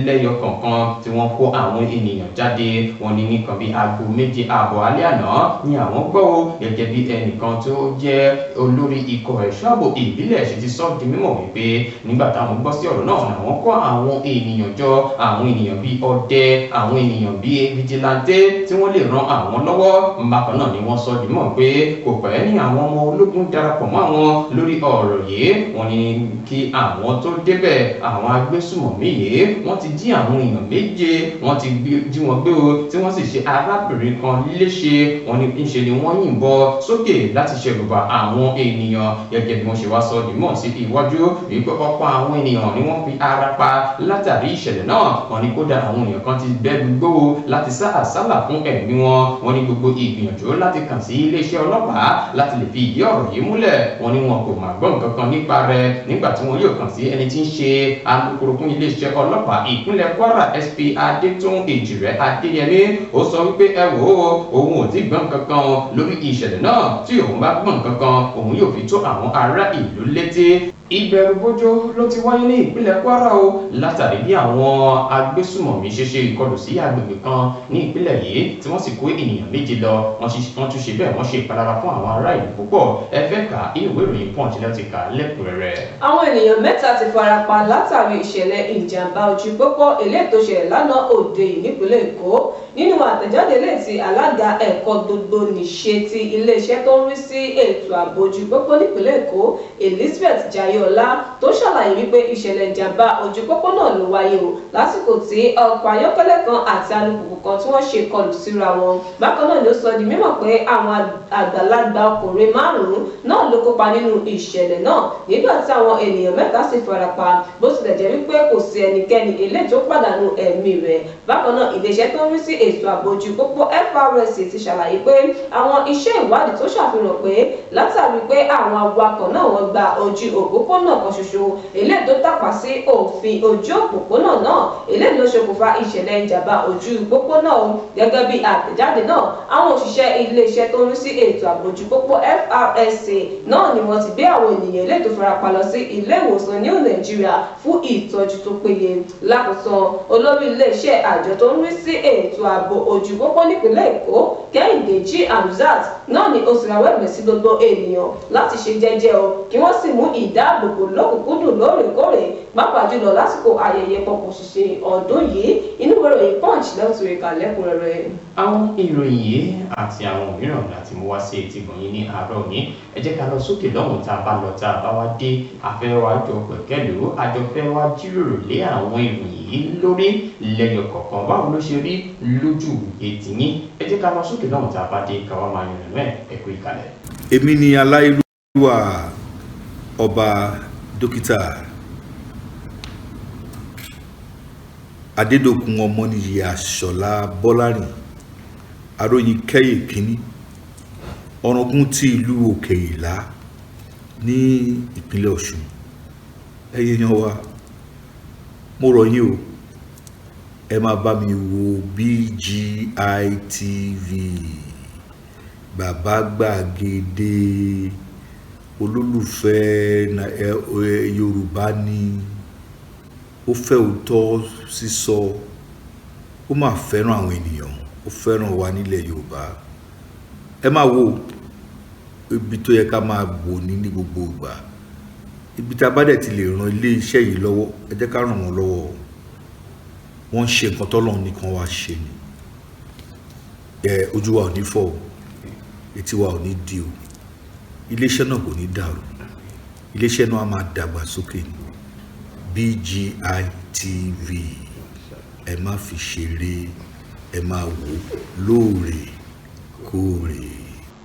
lẹ́yọ kọ̀ọ̀kan tí wọ́n kó àwọn ènìyàn jáde wọ́n ní nìkan bíi aago 7 alẹ́ àná ni àwọn gbọ́ gẹ́gẹ́ bí ẹnìkan tó jẹ́ olórí ikọ̀ ẹ̀ṣọ́ ààbò ìbílẹ̀ ṣe sì ti sọ di mímọ̀ wípé nígbà táwọn gbọ́ sí ọ̀rọ̀ náà làwọn kó àwọn ènìyàn jọ, àwọn ènìyàn bíi ọdẹ, àwọn ènìyàn bíi vigilante tí wọ́n lè ran àwọn lọ́wọ́. Bákan náà ni wọ́n sọ di mímọ̀ pé kò pẹ́ ní àwọn ọmọ ológun darapọ̀ mọ́ àwọn lórí ọ̀rọ̀ yìí. Wọ́n ní kí àwọn tó débẹ̀, àwọn agbésùmọ̀mí yìí wọ́n ti jí àwọn èèyàn méje, wọ́n ti jí wọn gbé o, tí wọ́n sì ṣe arábìnrin kan léṣe. Wọ́n ní ńṣe ni wọ́n yìnbọn sókè láti ṣẹ̀rùbà àwọn ènìyàn, gẹ́gẹ́ bí wọ́n ṣe wá sọ di mímọ̀ sí iwájú wípé ọ̀pọ̀ àwọn ènìyàn ni wọ́n fi ara pa látàrí ìṣẹ̀lẹ̀ náà. Wọ́n ní kódà àwọn èèyàn kan ti bẹ́ẹ̀ gbó láti sá àsálà fún ẹ̀mí wọn. Wọ́n ní gbogbo ìgbìyànjú láti kàn sí iléeṣẹ́ ọlọ́pàá láti lè fi ìdí ọ̀rọ̀ yìí múlẹ̀. Wọ́n ní wọn kò máa gbọ́ nǹkan kan nípa rẹ̀ nígbà tí wọ́n yóò kàn sí ẹni tí ń ṣe alukoro fún iléeṣẹ́ ọlọ́pàá ìpínlẹ̀ Kwara SP Adétún Èjìrẹ́ Adéyẹmí. Ó sọ wípé ẹ wò ó, òun ò tí gbọ́ nǹkan kan lórí ìṣẹ̀lẹ̀ náà, tí òun bá gbọ́ nǹkan kan òun yóò fi tó àwọn ará ìlú létí. Ìbẹ̀rùbojo ló ti wáyé ní ìpínlẹ̀ Kwara o látàrí bí àwọn agbésùmọ̀mí ṣe ṣe ìkọlù sí agbègbè kan ní ìpínlẹ̀ yìí tí wọ́n sì kó ènìyàn méje lọ. Wọ́n tún ṣe bẹ́ẹ̀ wọ́n ṣe ìpalára fún àwọn ará ìlú púpọ̀. Ẹ fẹ́ kà inú ìwé ìròyìn Punch láti kà lẹ́kùnrẹ́rẹ́. Àwọn ènìyàn mẹ́ta ti farapa látàrí ìṣẹ̀lẹ̀ ìjàmbá ojú pópó eléyìí tó ṣẹlẹ̀ lánàá òde yìí nípínlẹ̀ Èkó. Nínú àtẹ̀jáde eléyìí tí alága ẹ̀kọ́ gbogbo nìṣe ti iléeṣẹ́ tó ń rí sí ètò ààbò ojú pópó nípínlẹ̀ Èkó Elizabeth Jayọ̀lá tó ṣàlàyé wípé ìṣẹ̀lẹ̀ ìjàmbá ojú pópó náà ló wáyé o lásìkò tí ọkọ̀ ayọ́kẹ́lẹ́ kan àti alùpùpù kan tí wọ́n ṣe kọlù síra wọn. Bákan náà ló sọ di mímọ̀ pé àwọn àgbàlagbà ọkùnrin 5 náà ló kópa nínú ìṣẹ̀lẹ̀ náà nígbà tí àwọn ènìyàn 7 sì farapa bó tilẹ̀ jẹ́ wípé kò sí ẹnikẹ́ni eléyìí tó pàdánù ẹ̀mí rẹ̀. Bákan náà iléeṣẹ́ tó ń rí sí ètò ààbò ojú pópó FRSC ti ṣàlàyé pé àwọn iṣẹ́ ìwádìí tó ṣàfihàn pé látàrí pé àwọn awakọ̀ náà wọ́n gba ojú òpópónà kan ṣoṣo eléyìí tó tàpá sí òfin ojú òpópónà náà eléyìí ló ṣokùnfà ìṣẹ̀lẹ̀ ìjàmbá ojú pópónà o. Gẹ́gẹ́ bí àtẹ̀jáde náà àwọn òṣìṣẹ́ iléeṣẹ́ tó ń rí sí ètò ààbò ojú pópó FRSC náà ni wọ́n ti gbé àwọn ènìyàn eléyìí tó farapa lọ sí ilé ìwòsàn New Nigeria fún ìtọ́jú tó péye. Lákòóso olórí iléeṣẹ́ àjọ tó ń rí sí ètò ààbò ojú pópó nípínlẹ̀ Èkó Kẹ́hìndé G. Hamzat náà ni ó sì rawọ́ ẹ̀bẹ̀ sí gbogbo ènìyàn láti ṣe jẹ́jẹ́ o kí wọ́n sì mú ìdáàbòbò lọ́kùnkúndùn lóòrèkóòrè pàápàá jùlọ lásìkò ayẹyẹ pọ̀pọ̀ ṣíṣe ọdún yìí. Inú ìròyìn Punch lẹ́tùrú ìkà lẹ́kùnrẹ́rẹ́. Àwọn ìròyìn yìí àti àwọn mìíràn láti mú wá sí etí gbọ̀nyìn ní àárọ̀ òní. Ẹ jẹ́ ká lọ sókè lọ́hùn tá a bá lọ tá a bá wá dé àfẹ́wà jọ pẹ̀kẹ́lú àjọfẹ́ wá jíròrò lé àwọn ìròyìn yìí lórí lẹ́yọ kọ̀ọ̀kan báwo ló ṣe rí lójú etí yín. Ẹ jẹ́ ká lọ sókè lọ́hùn tá a bá dé káwá máa yànnà náà ẹ kú ìkàlẹ̀. Èmi ni aláìlúwà ọba dókítà Adédòkun Ọmọnìyí Àṣọlá Bọ́lárìn aróyin kẹ́yè kínní ọ̀ràngún ti ìlú Òkè Ìlá ní ìpínlẹ̀ Ọ̀ṣun. Ẹ̀yin èèyàn wa mo rọ̀ yín o ẹ máa bá mi wo BGI TV bàbá gbàgede olólùfẹ́ Yorùbá ni ó fẹ́ òótọ́ sísọ ó máa fẹ́ràn àwọn ènìyàn ó fẹ́ràn wa nílẹ̀ Yorùbá. Ẹ máa wo ibi tó yẹ ká máa wò ní gbogbo ìgbà ibi tá a bá dẹ̀ ti lè ran ilé iṣẹ́ yìí lọ́wọ́ ẹ jẹ́ ká ràn wọ́n lọ́wọ́. Wọ́n ń ṣe nǹkan tọ́lọ́run nìkan wá ṣe ni. Ojú wa ò ní fọ́ o etí wa ò ní di o iléeṣẹ́ náà kò ní dàrú iléeṣẹ́ náà á máa dàgbà sókè ni. BGI TV ẹ má fi ṣeré ẹ máa wò lóòrèkóòrè.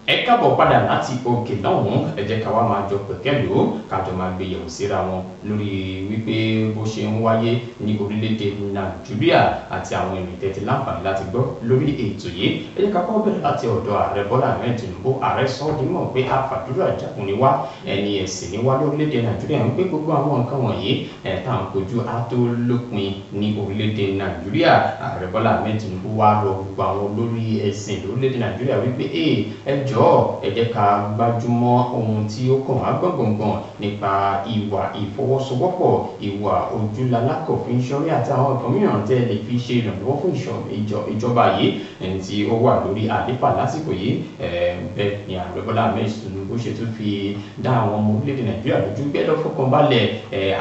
Ẹ káàbọ̀ padà láti òkè lọ́hùn ẹ jẹ́ ká wá máa jọ pẹ̀kẹ́lú kájọ máa gbé yẹ̀wò síra wọn lórí wípé bó ṣe ń wáyé ní orílẹ̀-èdè Nàìjíríà àti àwọn ìrìn tẹ́tí láǹfààní láti gbọ́ lórí ètò yìí. Ẹ jẹ́ ká kọ́ bẹ̀rẹ̀ láti ọ̀dọ̀ ààrẹ Bọ́lá Ahmed Tinubu. Ààrẹ sọ ọ́ dímọ̀ pé àfàdúrà jagun ni wá ẹni ẹ̀sìn ni wá lórílẹ̀-èdè Nàìjíríà ń pé gbogbo àwọn nǹkan wọ̀nyí tá à ń kojú á tó lópin ní orílẹ̀-èdè Nàìjíríà. Ààrẹ Bọ́lá Ahmed Tinubu wá rọ gbogbo àwọn olórí ẹ̀sìn lórílẹ̀-èdè Nàìjíríà wípé ẹ jẹ́ ká gbájúmọ́ ohun tí ó kàn wá gbọ̀ngbọ̀ngbọ̀n nípa ìwà ìfọwọ́sowọ́pọ̀ ìwà ojúlalákọ̀ọ́fín ṣọ́rí àti àwọn nǹkan mìíràn tẹ́ lè fi ṣe ìrànlọ́wọ́ fún ìjọba yìí ẹni tí ó wà lórí àlééfà lásìkò yìí bẹ́ẹ̀ ni Ààrẹ Bọ́lá Ahmed Tinubu bó ṣe tún fi dá àwọn ọmọ orílẹ̀-èdè Nàìjíríà lójú pé lọ́fọ̀kànbalẹ̀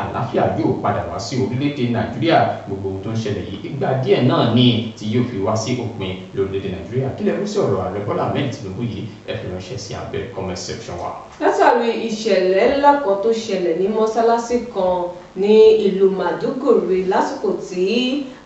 àlàáfíà yóò padà wá sí orílẹ̀-èdè Nàìjíríà gbogbo ohun tó ń ṣẹlẹ̀ yìí ìgbà díẹ̀ náà ni tí yóò fi wá sí òpin lórílẹ̀-èdè Nàìjíríà kí lẹ rí sí ọ̀rọ̀ ààrẹ Bọ́lá Ahmed Tinubu yìí ẹ fi ránṣẹ́ sí abẹ́ comment section wa. látàrí ìṣẹ̀lẹ̀ ńlá kan tó ṣẹlẹ̀ ní mọ́sálásí kan ní ìlú Màdúgùrí lásìkò tí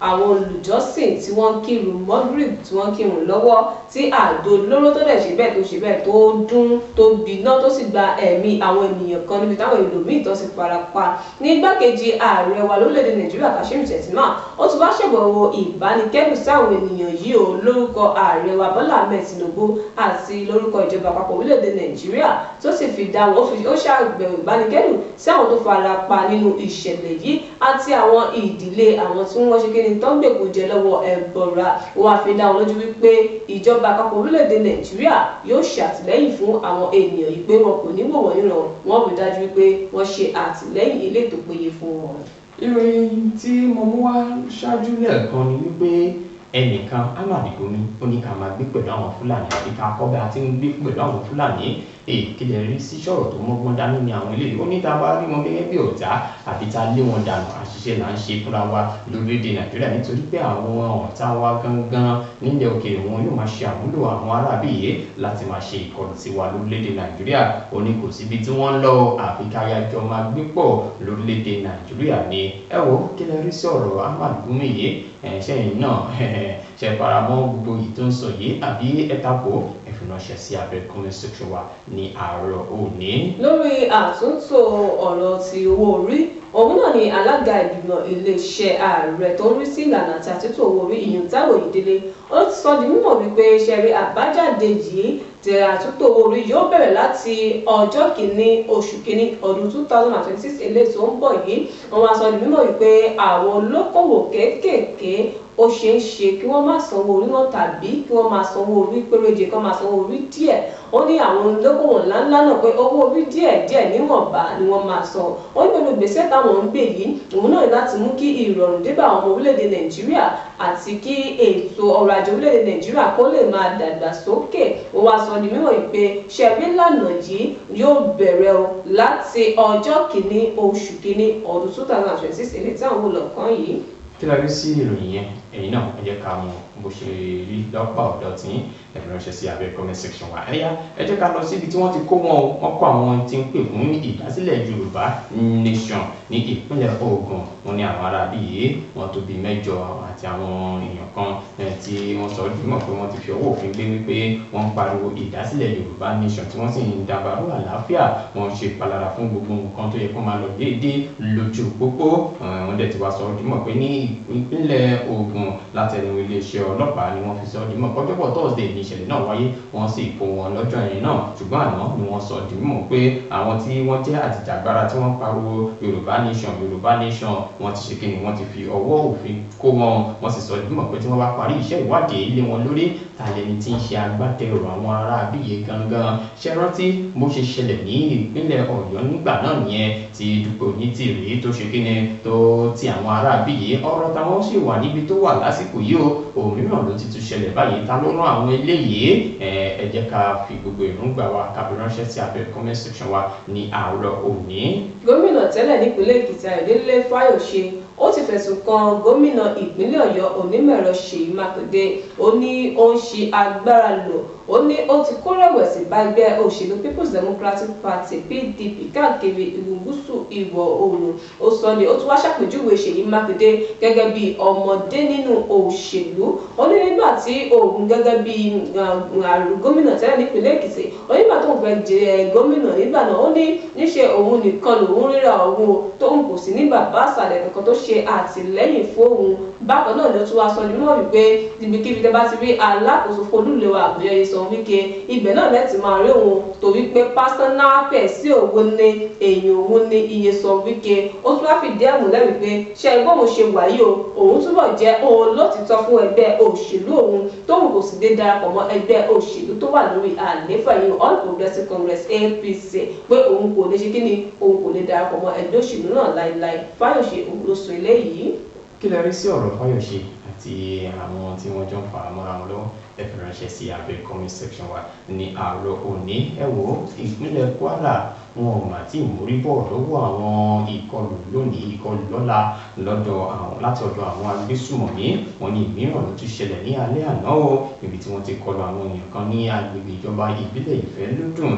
àwọn olùjọ́sìn tí wọ́n ń kírun Magrib tí wọ́n ń kírun lọ́wọ́ tí àdó olóró tó dẹ̀ ṣe bẹ́ẹ̀ tó dún tó gbiná tó sì gba ẹ̀mí àwọn ènìyàn kan níbi táwọn ẹlòmíì tó sì farapa ní igbákejì ààrẹ wa lórílẹ̀‐èdè Nàìjíríà Kashim Shettima ó ti wá ṣègbọ̀wọ́ ìbánikẹ́dùn sí àwọn ènìyàn yìí o lórúkọ ààrẹ wa Bọ́lá Ahmed Tinubu àti lórúkọ ìjọba àpapọ̀ orílẹ̀‐èdè Nàìjíríà tó sì fi dá wọn ó ṣàgbẹ̀wò ìbánikẹ́dùn sí àwọn tó farapa nínú ìṣẹ̀lẹ̀ yìí àti àwọn ìdílé àwọn tí wọ́n ṣe kí ni tó ń gbèkú jẹ lọ́wọ́ Ẹ̀bọ̀ra wọ́n á fi dá wọn lójú wípé ìjọba àpapọ̀ orílẹ̀-èdè Nàìjíríà yóò ṣàtìlẹ́yìn fún àwọn ènìyàn yìí pé wọn kò ní wò wọ́n níran wọ́n rí dájú wípé wọ́n ṣe àtìlẹ́yìn ilé tó péye fún wọn. ìròyìn tí mo mú wá ṣáájú lẹ́ẹ̀kan ni wípé ẹnìkan Ahmad Gumi ó ní ká máa gbé pẹ̀lú àwọn Fúlàní àbí ká kọ́ bá a ti ń gbé pẹ̀lú àwọn Fúlàní kílẹ̀ rí sí sọ̀rọ̀ tó mọ́gbọ́n dání ní àwọn eléyìí ó ní tá a bá rí wọn gẹ́gẹ́ bí ọ̀tá àbí tá a lé wọn dànù àṣìṣe là ń ṣe fúnra wa lórílẹ̀‐èdè Nàìjíríà nítorí pé àwọn ọ̀tá wa gangan nílẹ̀ òkèèrè wọn yóò máa ṣe àmúlò àwọn aráàbí yìí láti máa ṣe ìkọlù sí wa lórílẹ̀‐èdè Nàìjíríà ó ní kò síbi tí wọ́n ń lọ àfi káyà jọ máa gbé pọ̀ lórílẹ̀‐èdè Nàìjíríà ni ẹ wo kílẹ̀ rí sí ọ̀rọ̀ Ahmad Gumi yìí ṣẹ́yìn náà ṣe faramọ́ gbogbo yìí tó ń sọ yìí àbí ẹ tako ìfiránṣẹ́ sí abẹ́ comment section wa ní àárọ̀ òní. lórí àtúntò ọ̀rọ̀ ti owó orí òun náà ni alága ìgbìmọ̀ iléeṣẹ́ ààrẹ tó ń rí sí ìlànà àti àtúntò owó orí ìyún Táíwò Oyèdélé ó ti sọ di mímọ̀ wípé ṣẹ̀rí àbájáde yìí tẹ àtúntò owó orí yóò bẹ̀rẹ̀ láti ọjọ́ kìíní oṣù kìíní ọdún 2026 eléyìí tó ń bọ̀ yìí wọ́n wá sọ di mímọ̀ wípé àwọn olókòwò kéékèèké ó ṣeé ṣe kí wọ́n má sanwó orí wọn tàbí kí wọ́n máa sanwó orí péréje kí wọ́n máa sanwó orí díẹ̀ ó ní àwọn olókòwò ńláńlá náà pé owó orí díẹ̀ níwọ̀nba ni wọ́n máa san ó ní pẹ̀lú gbèsè táwọn ń gbé yìí òun náà láti mú kí ìrọ̀rùn dé bá àwọn ọmọ orílẹ̀-èdè Nàìjíríà àti kí ètò ọrọ̀ ajé orílẹ̀-èdè Nàìjíríà kó lè máa dàgbà sókè ó wá sọ di mímọ̀ pé ṣẹ̀rí lànà yìí yóò bẹ̀rẹ̀ o láti ọjọ́ kìíní oṣù kìíní ọdún 2026 eléyìí tí àwọn olùkọ́ yìí. kí la rí sí ìròyìn yẹn ẹ̀yin náà ẹ jẹ́ ká mọ̀ bó ṣe rí lọ́pàá ọ̀dọ́ tí ẹ fi ránṣẹ́ sí abẹ́ comment section wa ẹ̀yà ẹ jẹ́ ká lọ síbi tí wọ́n ti kó wọn wọ́n kó àwọn tí ń pè fún ìdásílẹ̀ Yorùbá Nation ní ìpínlẹ̀ Ògùn wọn ní àwọn arábí yìí wọ́n tó bí mẹ́jọ àti àwọn èèyàn kan tí wọ́n sọ jùmọ̀ pé wọ́n ti fi ọwọ́ òfin gbé wípé wọ́n ń pariwo ìdásílẹ̀ Yorùbá Nation tí wọ́n sì ń dàbàrú àlàáfíà wọ́n ṣe palára fún gbogbo nǹkan tó yẹ kó máa lọ déédéé lójú pópó wọ́n dẹ̀ ti wá sọ jùmọ̀ pé ní ìpínlẹ̀ Ògùn látẹnu iléeṣẹ́ ọlọ́pàá ni wọ́n fi sọ di mọ̀ ọjọ́bọ̀ Thursday ní ìṣẹ̀lẹ̀ náà wáyé wọ́n sì kó wọn lọ́jọ́ yẹn náà ṣùgbọ́n àná ni wọ́n sọ di mọ̀ pé àwọn tí wọ́n jẹ́ àjìjàgbara tí wọ́n pariwo Yorùbá Nation wọ́n ti ṣe kíni wọ́n ti fi ọwọ́ òfin kó wọn wọ́n sì sọ di mọ̀ pé tí wọ́n bá parí iṣẹ́ ìwádìí lé wọn lórí tàlẹ́ni tí ń ṣe agbátẹrù àwọn ará abíyẹ gangan ṣe rántí bó ṣe ṣẹlẹ̀ ní ìpínlẹ̀ Ọ̀yọ́ nígbà náà nìyẹn tí Dúpẹ́ Onítìrí tó ṣe kíni tó ti àwọn ará abíyẹ ọ̀rọ̀ táwọn sì wà níbi tó wà lásìkò yìí o òmíràn ló ti tún ṣẹlẹ̀ báyìí ta ló rán àwọn eléyìí ẹ jẹ́ ká fi gbogbo èròǹgbà wa ká fi ránṣẹ́ sí abẹ́ comment section wa ní àárọ̀ òní. gómìnà tẹ́lẹ̀ nípínlẹ̀ Èkìtì Ayọ̀délé Fáyọ̀ṣe ó ti fẹ̀sùn kan gómìnà ìpínlẹ̀ Ọ̀yọ́ Onímọ̀ẹ̀rọ Ṣèyí Mákindé ó ní ó ń ṣe agbára lò ó ní ó ti kó rẹ̀wẹ̀sì bá ẹgbẹ́ òṣèlú People's Democratic Party PDP káàkiri gúúsù ìwọ̀ oòrùn ó sọ ní ó tún wá ṣàpèjúwe Ṣèyí Mákindé gẹ́gẹ́ bí ọmọdé nínú òṣèlú ó ní nígbà tí òun gẹ́gẹ́ bí gómìnà tẹ́lẹ̀ nípínlẹ̀ Èkìtì ó nígbà tó ń fẹ́ jẹ gómìnà nígbà náà ó ní níṣe òun nìkan lòun ríra òun tóun kò sí ní bàbá àṣàlẹ̀ kankan tó ṣe àtìlẹ́yìn fóun bákan náà ló tún wá sọ ní mọ́ wípé ibikíbi tẹ́ bá ti rí alákòóso Olúlẹ̀wà Àbúyẹyẹ Ṣeun Wike ibẹ̀ náà lẹ́tì máa rí òun torí pé pásítọ́nà pẹ̀ sí òun ní èèyàn òun ní iye Ṣeun Wike ó tún wá fìdí ẹ̀ múlẹ̀ wípé ṣe ẹgbọ́n mo ṣe wáyé o òun túbọ̀ jẹ́ olótìtọ́ fún ẹgbẹ́ òṣèlú òun tóun kò sì dé darapọ̀ mọ́ ẹgbẹ́ òṣèlú tó wà lórí àlééfà yìí All Progressives Congress APC pé òun kò lè ṣe kí ni òun kò lè darapọ̀ mọ́ ẹgbẹ́ òṣèlú náà láéláé Fáyọ̀ṣe òun ló sọ eléyìí. kí lẹ rí sí ọ̀rọ̀ Fáyọ̀ṣe àti àwọn tí wọ́n jọ ń fà á mọ́ra wọn lọ́wọ́ ẹ fi ránṣẹ́ sí abẹ́ comment section wa ní àárọ̀ òní. Ẹ wò ìpínlẹ̀ Kwara wọn ò mà tí ì mórí bọ̀ lọ́wọ́ àwọn ìkọlù lónìí ìkọlù lọ́la láti ọ̀dọ̀ àwọn agbésùmọ̀mí. Wọ́n ní ìmíràn ló tún ṣẹlẹ̀ ní alẹ́ àná o níbi tí wọ́n ti kọlù àwọn èèyàn kan ní agbègbè ìjọba ìbílẹ̀ Ìfẹ́lódùn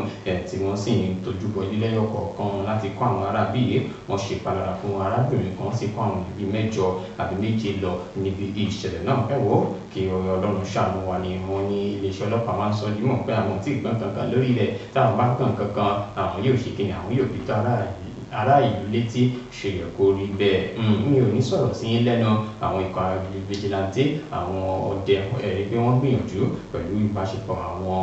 tí wọ́n sì ń tojú bọ ilé lẹ́yọ kọ̀ọ̀kan láti kó àwọn ará bíi wọ́n ṣe ìpalára fún arábìnrin kan sì kó àwọn ibi 6 àbí 7 lọ níbi ìṣẹ̀lẹ̀ náà. Ẹ wò kí Ọlọ́run ṣàánú wa ni wọ́n ní iléeṣẹ́ ọlọ́pàá máa ń sọ dímọ̀ pé àwọn tí ìgbọ́n kankan lórí rẹ̀ táwọn bá gbọ́n kankan àwọn yóò ṣe kíni àwọn yóò fi tó ará ìlú létí ṣe yẹ kó rí bẹ́ẹ̀. Mi ò ní sọ̀rọ̀ sí yín lẹ́nu àwọn ikọ̀ vigilante àwọn ọdẹ ẹ̀rí pé wọ́n gbìyànjú pẹ̀lú ìbáṣepọ̀ àwọn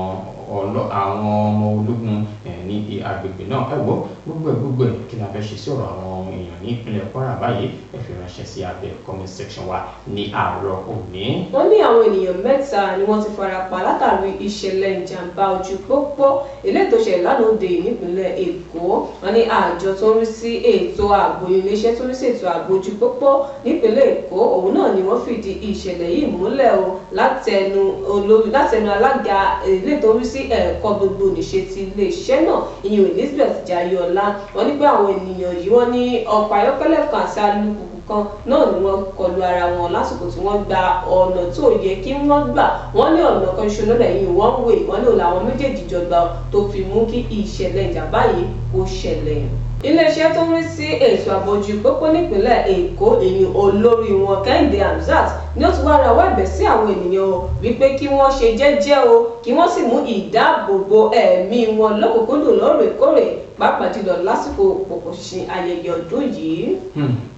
ọmọ ológun ní agbègbè náà. Ẹ wò gbogbo ẹ̀ kí la fẹ́ ṣe sí ọ̀rọ̀ àwọn èèyàn ní ìpínlẹ̀ Kwara báyìí ẹ fi ránṣẹ́ sí abẹ́ comment section wa ní àárọ̀ òní. Wọ́n ní àwọn ènìyàn 3 ni wọ́n ti farapa látàrí ìṣẹ̀lẹ̀ ìjàmbá ojú pópó eléyìí tó ṣẹlẹ̀ lánàá òde nípínlẹ̀ Èkó. Wọ́n ní àjọ tó ń rí sí ètò ààbò iléeṣẹ́ tó ń rí sí ètò ààbò ojú pópó nípínlẹ̀ Èkó òun náà ni wọ́n fìdí ìṣẹ̀lẹ̀ yìí múlẹ̀ o látẹnu alága ilé tó ń rí sí ẹ̀kọ́ gbogbo nìṣe ti iléeṣẹ́ náà ìyẹn Elizabeth Jayọ̀lá. Wọ́n ní pé àwọn ènìyàn yìí wọ́n ní ọkọ̀ ayọ́kẹ́lẹ́ kan àti alùpùpù kan náà ni wọ́n kọlu ara wọn lásìkò tí wọ́n gba ọ̀nà tó yẹ kí wọ́n gbà. Wọ́n ní ọ̀nà kan ṣoṣo lọ́dọ̀ yìí wọ́n wé wọ́n ní làwọn méjèèjì jọ gbà tó fi mú kí ìṣẹ̀lẹ̀ ìjàmbá yìí kó ṣẹlẹ̀. Iléeṣẹ́ tó ń rí sí ètò ààbò ojú pópó nípínlẹ̀ Èkó èyí olórí wọn Kẹ́hìndé Hamzat ni ó ti wá rawọ́ ẹ̀bẹ̀ sí àwọn ènìyàn o wípé kí wọ́n ṣe jẹ́jẹ́ o kí wọ́n sì mú ìdáàbòbò ẹ̀mí wọn lọ́kùnkúndùn lóòrèkóòrè pàápàá jùlọ lásìkò pọ̀pọ̀ṣìnṣìn ayẹyẹ ọdún yìí.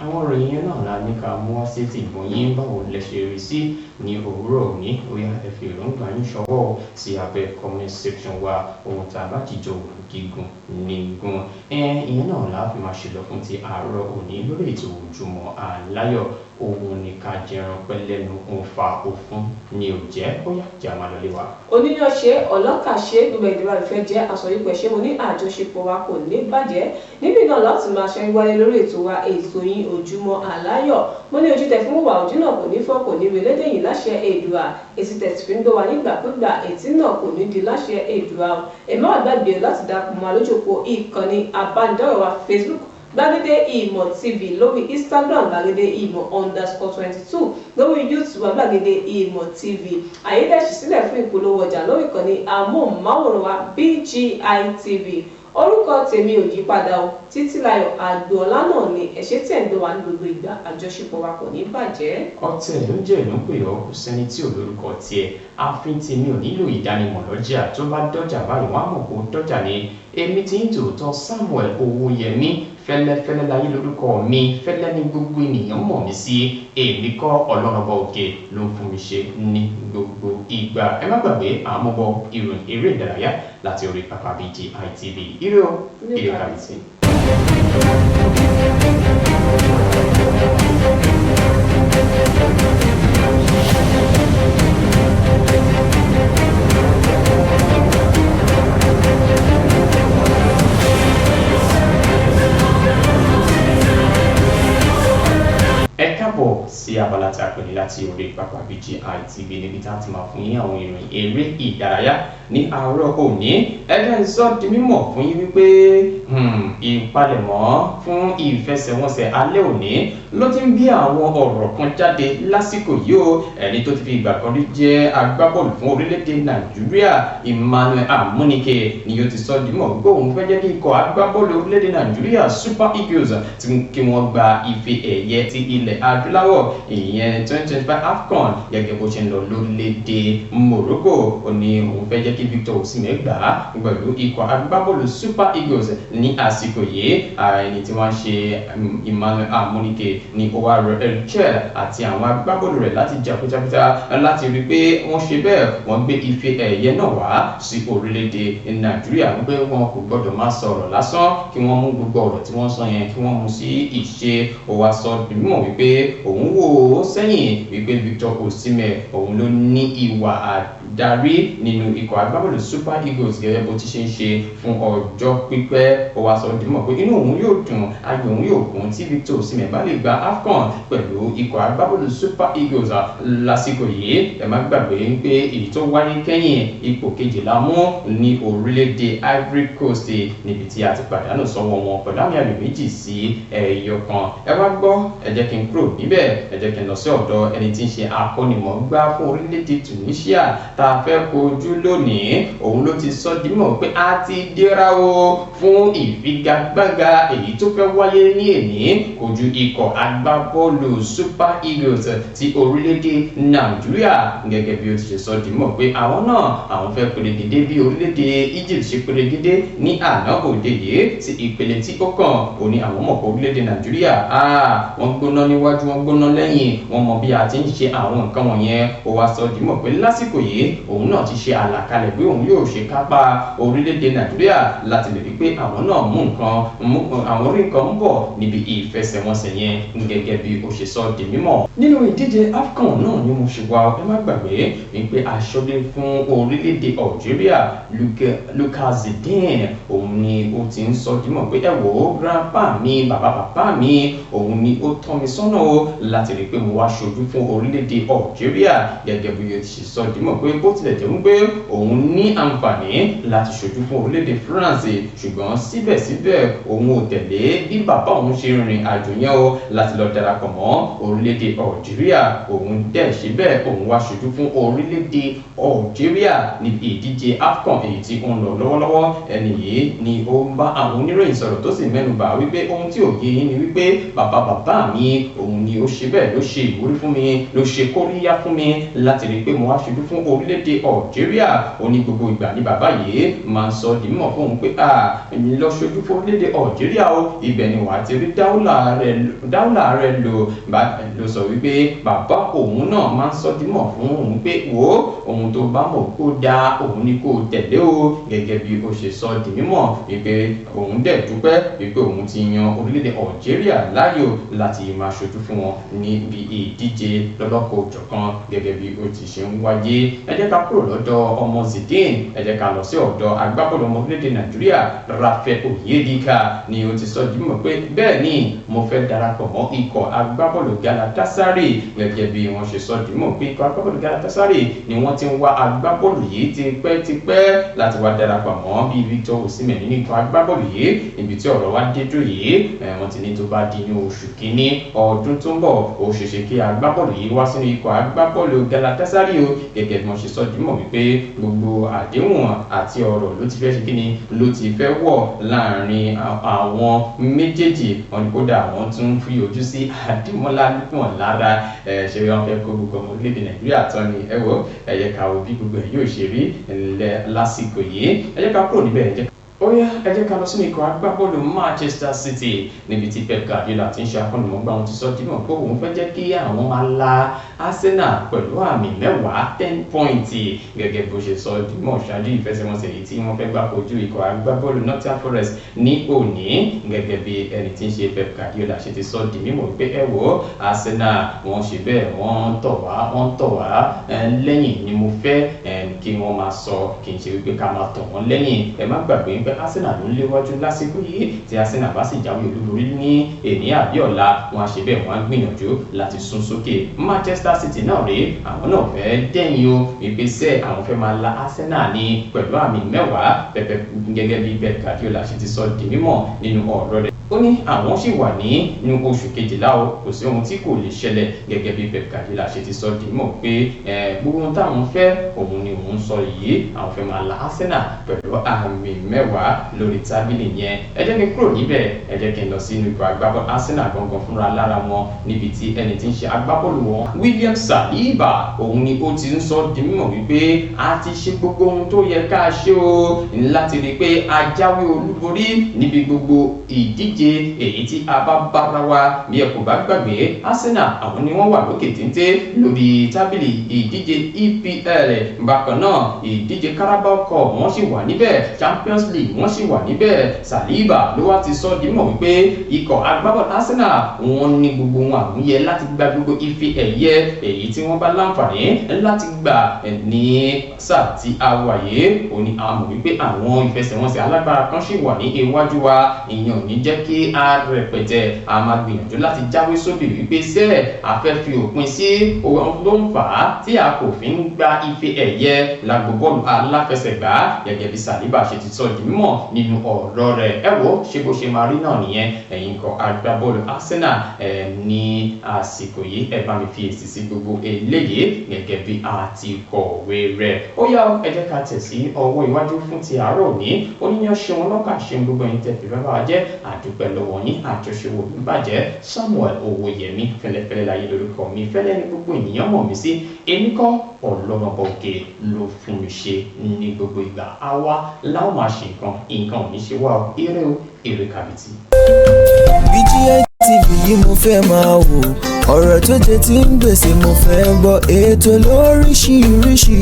Àwọn ìròyìn náà la ní ká mú wá sí ti ìgbọ̀nyín báwo lẹ ṣe rí sí ní òwúrọ̀ òní ó yá ẹ fi èròǹgbà yín ṣọwọ́ sí abẹ́ comment section wa ohun tá a bá jíjọ gígùn nígùn ìyẹn náà la fi máa ṣèlọ fún ti àárọ̀ òní lórí ètò Ojúmọ́ Aláyọ̀ ohun ní ká jẹran pẹ́lẹ́nu ń fa òfun ni ò jẹ́ ó yá jẹ́ àmà lọ́lé wa. Oníyanṣe ọlọ́kàṣe gbogbo ìdíwà ìfẹ́ jẹ́ àsọyípẹ̀ ṣé mo ní àjọṣepọ̀ wa kò ní bàjẹ́ níbí náà láti máa ṣe wáyé lórí ètò wa ètò yín Ojúmọ́ Aláyọ̀. Mo ní ojú tẹ fún wa ojú náà kò ní fọ́ kò ní relédè yìí láṣẹ Èdùà èsì tẹ̀sí fi ń gbọ́ wa nígbàkúgbà etí náà kò ní di láṣẹ Èdùà. Ẹ má gbàgbé láti darapọ̀ mọ́ lójókòó ìkànnì abánidọ́rẹ̀ wa Facebook Gbàgede Ìmọ̀ TV lórí Instagram Gbàgede Ìmọ̀ _22 lórí YouTube Gbàgede Ìmọ̀ TV. Àyédèṣì sílẹ̀ fún ìpolówó ọjà lórí ìkànnì amóhùnmáwòrán wa BGI TV. Orúkọ tèmi ò yí padà o Títílayọ̀ Àgbọ̀ọ́lá náà ni ẹ̀ṣẹ́ tẹ̀ ń gbé wa ní gbogbo ìgbà àjọṣepọ̀ wa kò ní bàjẹ́. Ọ̀tẹ̀ ló jẹ́ ìlú pè ọ́ kò sẹ́ni tí ò lórúkọ tiẹ̀ àfin tèmi ò nílò ìdánimọ̀ lọ́jà tó bá dọ́jà báyìí wọ́n á mọ̀ kó dọ́jà ni èmi tí ń tòótọ́ Samuel Owóyẹmí fẹ́lẹ́fẹ́lẹ́ láyé lórúkọ mi fẹ́lẹ́ ní gbogbo ènìyàn mọ̀ mí sí èmi kọ́ Ọlọ́run bá òkè ló ń fún mi ṣe ní gbogbo ìgbà. Ẹ má gbàgbé àmúbọ̀ ìròyìn eré ìdárayá láti orí pápá BGI TV ire o ire kàbíyèsí. Ẹ káàbọ̀ sí abala tí a pè ní láti orí pápá BGI TV níbi tá a ti máa fún yín àwọn ìròyìn eré ìdárayá ní àárọ̀ òní. Ẹgbẹ́ ń sọ di mímọ̀ fún yín wípé ìpalẹ̀mọ́ fún ìfẹsẹ̀wọnsẹ̀ alẹ́ òní ló ti ń bí àwọn ọ̀rọ̀ kan jáde lásìkò yìí o. Ẹni tó ti fi ìgbà kan rí jẹ́ agbábọ́ọ̀lù fún orílẹ̀-èdè Nàìjíríà Emmanuel Amunike ni yóò ti sọ di mímọ̀ wípé òun fẹ́ jẹ́ kí ikọ̀ agbábọ́ọ̀lù orílẹ̀-èdè Nàìjíríà Super Eagles kí wọ́n gba ife ẹ̀yẹ ti ilẹ̀ adúláwọ̀ ìyẹn 2025 AFCON gẹ́gẹ́ bó ṣe ń lọ lórílẹ̀-èdè Morocco. Ó ní òun fẹ́ jẹ́ kí Victor Osimhen gbà á pẹ̀lú ikọ̀ agbábọ́ọ̀lù Super Eagles ní àsìkò yìí. Ẹni tí wọ́n ṣe Emmanuel Amunike ní ó wá rọ Elchel àti àwọn agbábọ́ọ̀lù rẹ̀ láti jà pátápátá láti rí pé wọ́n ṣe bẹ́ẹ̀ wọ́n gbé ife ẹ̀yẹ náà wá sí orílẹ̀-èdè Nàìjíríà wípé wọn kò gbọ́dọ̀ máa sọ̀rọ̀ lásán kí wọ́n mú gbogbo ọ̀rọ̀ tí wọ́n sọ yẹn kí wọ́n mú sí ìṣe. Ó wá sọ mímọ̀ wípé òun wò ó sẹ́yìn wípé Victor Osimhen òun ló ní ìwà darí nínú ikọ̀ agbábọ́ọ̀lù Super Eagles gẹ́gẹ́ bó ti ṣe ń ṣe fún ọjọ́ pípẹ́. Ó wá sọ di mọ̀ pé inú òun yóò dùn ayọ̀ òun yóò kún tí Victor Osimhen bá lè gba AFCON pẹ̀lú ikọ̀ agbábọ́ọ̀lù Super Eagles lásìkò yìí. Ẹ má gbàgbé pé èyí tó wáyé kẹ́yìn ipò kejìlá mú ní orílẹ̀-èdè Ivory Coast níbi tí a ti pàdánù sọ́wọ́ wọn pẹ̀lú àmì ayò 2-1. Ẹ wá gbọ́, ẹ jẹ́ kí n kúrò níbẹ̀, ẹ jẹ́ kí n lọ sí ọ̀dọ̀ ẹni tí ń ṣe akọ́nimọ̀ọ́gbá fún orílẹ̀-èdè Tunisia tá a fẹ́ kojú lónìí. Òun ló ti sọ di mọ̀ pé a ti dẹ́ra o fún ìfigagbága èyí tó fẹ́ wáyé ní èní kojú ikọ̀ agbábọ́ọ̀lù Super Eagles ti orílẹ̀-èdè Nàìjíríà gẹ́gẹ́ bí ó ti ṣe sọ di mọ̀ pé àwọn náà àwọn fẹ́ perégedé bí orílẹ̀-èdè Egypt ṣe perégedé ní àná òde yìí sí ìpele tí ó kàn. Ó ní àwọn mọ̀ pé orílẹ̀-èdè Nàìjíríà wọ́n gbóná níwájú wọ́n gbóná lẹ́yìn, wọ́n mọ bí a ti ń ṣe àwọn nǹkan wọ̀nyẹn. Ó wá sọ di mọ̀ pé lásìkò yìí òun náà ti ṣe àlàkalẹ̀ pé òun yóò ṣe kápá orílẹ̀-èdè Nàìjíríà láti lè rí pé àwọn náà àwọn orí nǹkan ń bọ̀ níbi ìfẹsẹ̀wọnsẹ̀ yẹn gẹ́gẹ́ bí ó ṣe sọ di mímọ̀. Nínú ìdíje AFCON náà ni mo ṣe wá ẹ má gbàgbé wípé aṣọ́lé fún orílẹ̀-èdè Algeria Lucas Zidane òun ni ó ti ń sọ di mọ̀ pé ẹ wò ó grandpa mi bàbá mi òun ni ó tọ́ mi sọ́nà o láti rí pé mo wá ṣojú fún orílẹ̀-èdè Algeria gẹ́gẹ́ bí ó ti ṣe sọ di mọ̀ pé bó tilẹ̀ jẹ́ wípé òun ní àǹfààní láti ṣojú fún orílẹ̀-èdè France ṣùgbọ́n síbẹ̀síbẹ̀ òun ò tẹ̀lé bí bàbá òun ṣe rìnrìn àjò yẹn o láti lọ darapọ̀ mọ́ orílẹ̀-èdè Algeria. Òun dẹ̀ ṣe bẹ́ẹ̀ òun wá ṣojú fún orílẹ̀-èdè Algeria níbi ìdíje AFCON èyí tí ó ń lọ lọ́wọ́lọ́wọ́. Ẹni yìí ni ó ń bá àwọn oníròyìn sọ̀rọ̀ tó sì mẹ́nubà wípé ohun tí ò yé yín ni wípé bàbá mi òun ni ó ṣe bẹ́ẹ̀ ló ṣe ìwúrí fún mi ló ṣe kóríyá fún mi láti rí pé mo wá ṣojú fún orílẹ̀-èdè Algeria. Ó ní gbogbo ìgbà ní bàbá yìí máa ń sọ di mímọ̀ fún òun pé lọ ṣojú fún orílẹ̀-èdè Algeria o ibẹ̀ ni wàá ti rí dáúlà rẹ ló sọ wípé bàbá òun náà máa ń sọ di mímọ̀ fún òun pé wò ó ohun tó bá mọ̀ kó dáa òun ni kó tẹ̀lé o gẹ́gẹ́ bí ó ṣe sọ di mímọ̀ wípé òun dẹ̀ dúpẹ́ wípé òun ti yan orílẹ̀-èdè Algeria láàyò láti máa ṣojú fún wọn níbi ìdíje lọ́lọ́kọ̀ òjọ̀kan gẹ́gẹ́ bí ó ti ṣe ń wáyé. Ẹ jẹ́ ká kúrò lọ́dọ̀ ọmọ Zidane, ẹ jẹ́ ká lọ sí ọ̀dọ̀ agbábọ́ọ̀lù ọmọ orílẹ̀-èdè Nàìjíríà Rafael Onyedika ni ó ti sọ di mímọ̀ pé bẹ́ẹ̀ ni mo fẹ́ darapọ̀ mọ́ ikọ̀ agbábọ́ọ̀lù Galatasaray gẹ́gẹ́ bí wọ́n ṣe sọ di mímọ̀ pé ikọ̀ agbábọ́ọ̀lù Galatasaray ni wọ́n ti ń wá agbábọ́ọ̀lù yìí tipẹ́ láti wá darapọ̀ mọ́ bí Victor Osimhen nínú ikọ̀ agbábọ́ọ̀lù yìí níbi tí ọ̀rọ̀ wá dé dúró yìí wọ́n ti ní tó bá di ní oṣù kínní ọdún tó ń bọ̀ ó ṣeéṣe kí agbábọ́ọ̀lù yìí wá sínú ikọ̀ agbábọ́ọ̀lù Galatasaray o gẹ́gẹ́ bí wọ́n ṣe sọ di mímọ̀ wípé gbogbo àdéhùn àti ọ̀rọ̀ ló ti fẹ́ ṣe kíni ló ti fẹ́ wọ̀ láàrin àwọn méjèèjì. Wọ́n ní kódà wọ́n tún fi ojú sí Adémọ́lá wọn lára ṣe wọ́n fẹ́ kó gbogbo ọmọ orílẹ̀-èdè Nàìjíríà tán ni ẹ wò ẹ jẹ́ ká wo bí gbogbo ẹ̀ yóò ṣe rí lásìkò yìí. Ẹ jẹ́ ká kúrò níbẹ̀ ó yá ẹ jẹ́ ká lọ sínú ikọ̀ agbábọ́ọ̀lù Manchester City níbi tí Pep Guardiola ti ń ṣe akọ́nimọ̀ọ́gbá wọn ti sọ dímọ̀ pé òun fẹ́ jẹ́ kí àwọn máa la Arsenal pẹ̀lú àmì 10 points gẹ́gẹ́ bó ṣe sọ dímọ̀ ṣáájú ìfẹsẹ̀wọnsẹ̀ yìí tí wọ́n fẹ́ gbá kojú ikọ̀ agbábọ́ọ̀lù Nottingham Forest ní òní gẹ́gẹ́ bí ẹni tí ń ṣe Pep Guardiola ṣe ti sọ di mímọ̀ pé ẹ wò Arsenal wọ́n ṣe bẹ́ẹ̀ wọ́n tọ̀ wá lẹ́yìn ni mo fẹ́ kí wọ́n máa sọ kì í ṣe wípé ká máa tọ̀ wọ́n lẹ́yìn. Ẹ má gbàgbé pé Arsenal ló ń léwájú lásìkò yìí tí Arsenal bá sì jáwé olúborí ní èní àbí ọ̀la wọn á ṣe bẹ́ẹ̀ wọ́n á gbìyànjú láti sún sókè. Manchester City náà rèé àwọn náà fẹ́ dẹ́yìn o ìgbésẹ̀ àwọn fẹ́ máa la Arsenal ní pẹ̀lú àmì 10 gẹ́gẹ́ bí Pep Guardiola ṣe ti sọ di mímọ̀ nínú ọ̀rọ̀ rẹ̀. Ó ní àwọn sì wà nínú oṣù kejìlá o kò sí ohun tí kò lè ṣẹlẹ̀ gẹ́gẹ́ bí Pep Guardiola ṣe ti sọ di mímọ̀ pé gbogbo ohun táwọn fẹ́ òun ni òun sọ yìí àwọn fẹ́ máa la Arsenal pẹ̀lú àmì 10 lórí tábìlì yẹn. Ẹ jẹ́ kí n kúrò níbẹ̀ ẹ jẹ́ kí n lọ sínú ikọ̀ agbábọ́ọ̀lù Arsenal gangan fúnra lára wọn níbi tí ẹni tí ń ṣe agbábọ́ọ̀lù wọn William Saliba òun ni ó ti ń sọ di mímọ̀ wípé a ti ṣe gbogbo ohun tó yẹ ká ṣe o láti rí i pé a jáwé olúborí níbi gbogbo ìdíje ìdíje èyí tí a bá bára wa bí ẹ kò bá gbàgbé Arsenal àwọn ni wọ́n wà lókè téńté lórí tábìlì ìdíje EPL bákan náà ìdíje Carabao Cup wọ́n sì wà níbẹ̀ Champions League wọ́n sì wà níbẹ̀ Saliba ló wá ti sọ di mọ̀ wípé ikọ̀ agbábọ́ọ̀lù Arsenal wọ́n ní gbogbo wọn àmúyẹ láti gba gbogbo ife ẹ̀yẹ èyí tí wọ́n bá láǹfààní láti gbà ní sáà tí a wà yìí ó ní a mọ̀ wípé àwọn ìfẹsẹ̀wọnsẹ̀ alágbára kan sì wà ní iwájú wa ìyẹn ò ní jẹ́ kí a rẹpẹtẹ a máa gbìyànjú láti jáwé sóbì wípé sẹ́ẹ̀ a fẹ́ fi òpin sí ohun ló ń fà á tí a kò fi ń gba ife ẹ̀yẹ lágbo bọ́ọ̀lù aláfẹsẹ̀gbá gẹ́gẹ́ bí Saliba ṣe ti sọ di mímọ̀ nínú ọ̀rọ̀ rẹ̀ ẹ wo ṣé bó ṣe máa rí náà nìyẹn ẹ̀yin kan agbábọ́ọ̀lù Arsenal ní àsìkò yìí ẹ bá mi fi èsì sí gbogbo eléyìí gẹ́gẹ́ bí a ti kọ̀wé rẹ̀ ó yá ẹ jẹ́ ká tẹ̀ sí ọwọ́ iwájú fún ti àárọ̀ òní oníyan ṣe wọn lọ́kà ṣe gbogbo ẹ̀yin tẹ̀ fi fẹ́ bá wa jẹ́ àdúpẹ́ lọ́wọ́ yín àjọṣewò ní bàjẹ́ Samuel Owóyẹmí fẹ́lẹ́fẹ́lẹ́ láyé lórúkọ mi fẹ́lẹ́ ní gbogbo ènìyàn mọ̀ mí sí èmi kọ́ ọlọ́mọbọ òkè ló fún mi ṣe ní gbogbo ìgbà àwa láwọn máa ṣe nǹkan ò ní ṣe wá eré o eré kàbìtì. BGI TV yìí mo fẹ́ máa wò ọ̀rọ̀ tó jẹ tí ń gbèsè mo fẹ́ gbọ́ ètò lóríṣiríṣi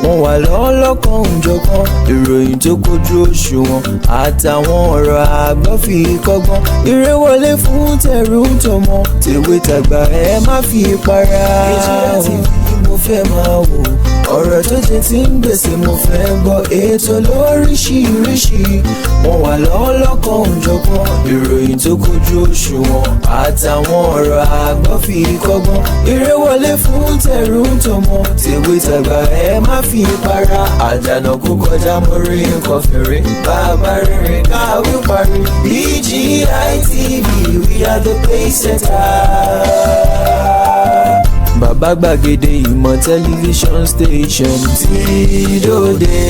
wọ́n wà lọ́lọ́kan òjọ̀kan ìròyìn tó kojú òṣùwọ̀n àtàwọn ọ̀rọ̀ àgbọ́ fi kọ́gbọ́n eré wọlé fún tẹ̀rù tọmọ tèwe tàgbà ẹ má fi para. BGI TV yìí mo fẹ́ máa wò ọ̀rọ̀ tó jẹ tí ń gbèsè mo fẹ́ gbọ́ ètò lóríṣiríṣi wọ́n wà lọ́lọ́kan òjọ̀kan ìròyìn tó kojú òṣùwọ̀n àtàwọn ọ̀rọ̀ àgbọ́ fi kọ́gbọ́n eré wọlé fún tẹ̀rù tọmọ tèwe tàgbà ẹ má fi para àdànà kó kọjá mórí nǹkan fèrè bàbá rere káwé parí BGI TV we are the pace setters. Bàbá gbàgede ìmọ̀ tẹlifíṣọ̀n station tí dòde.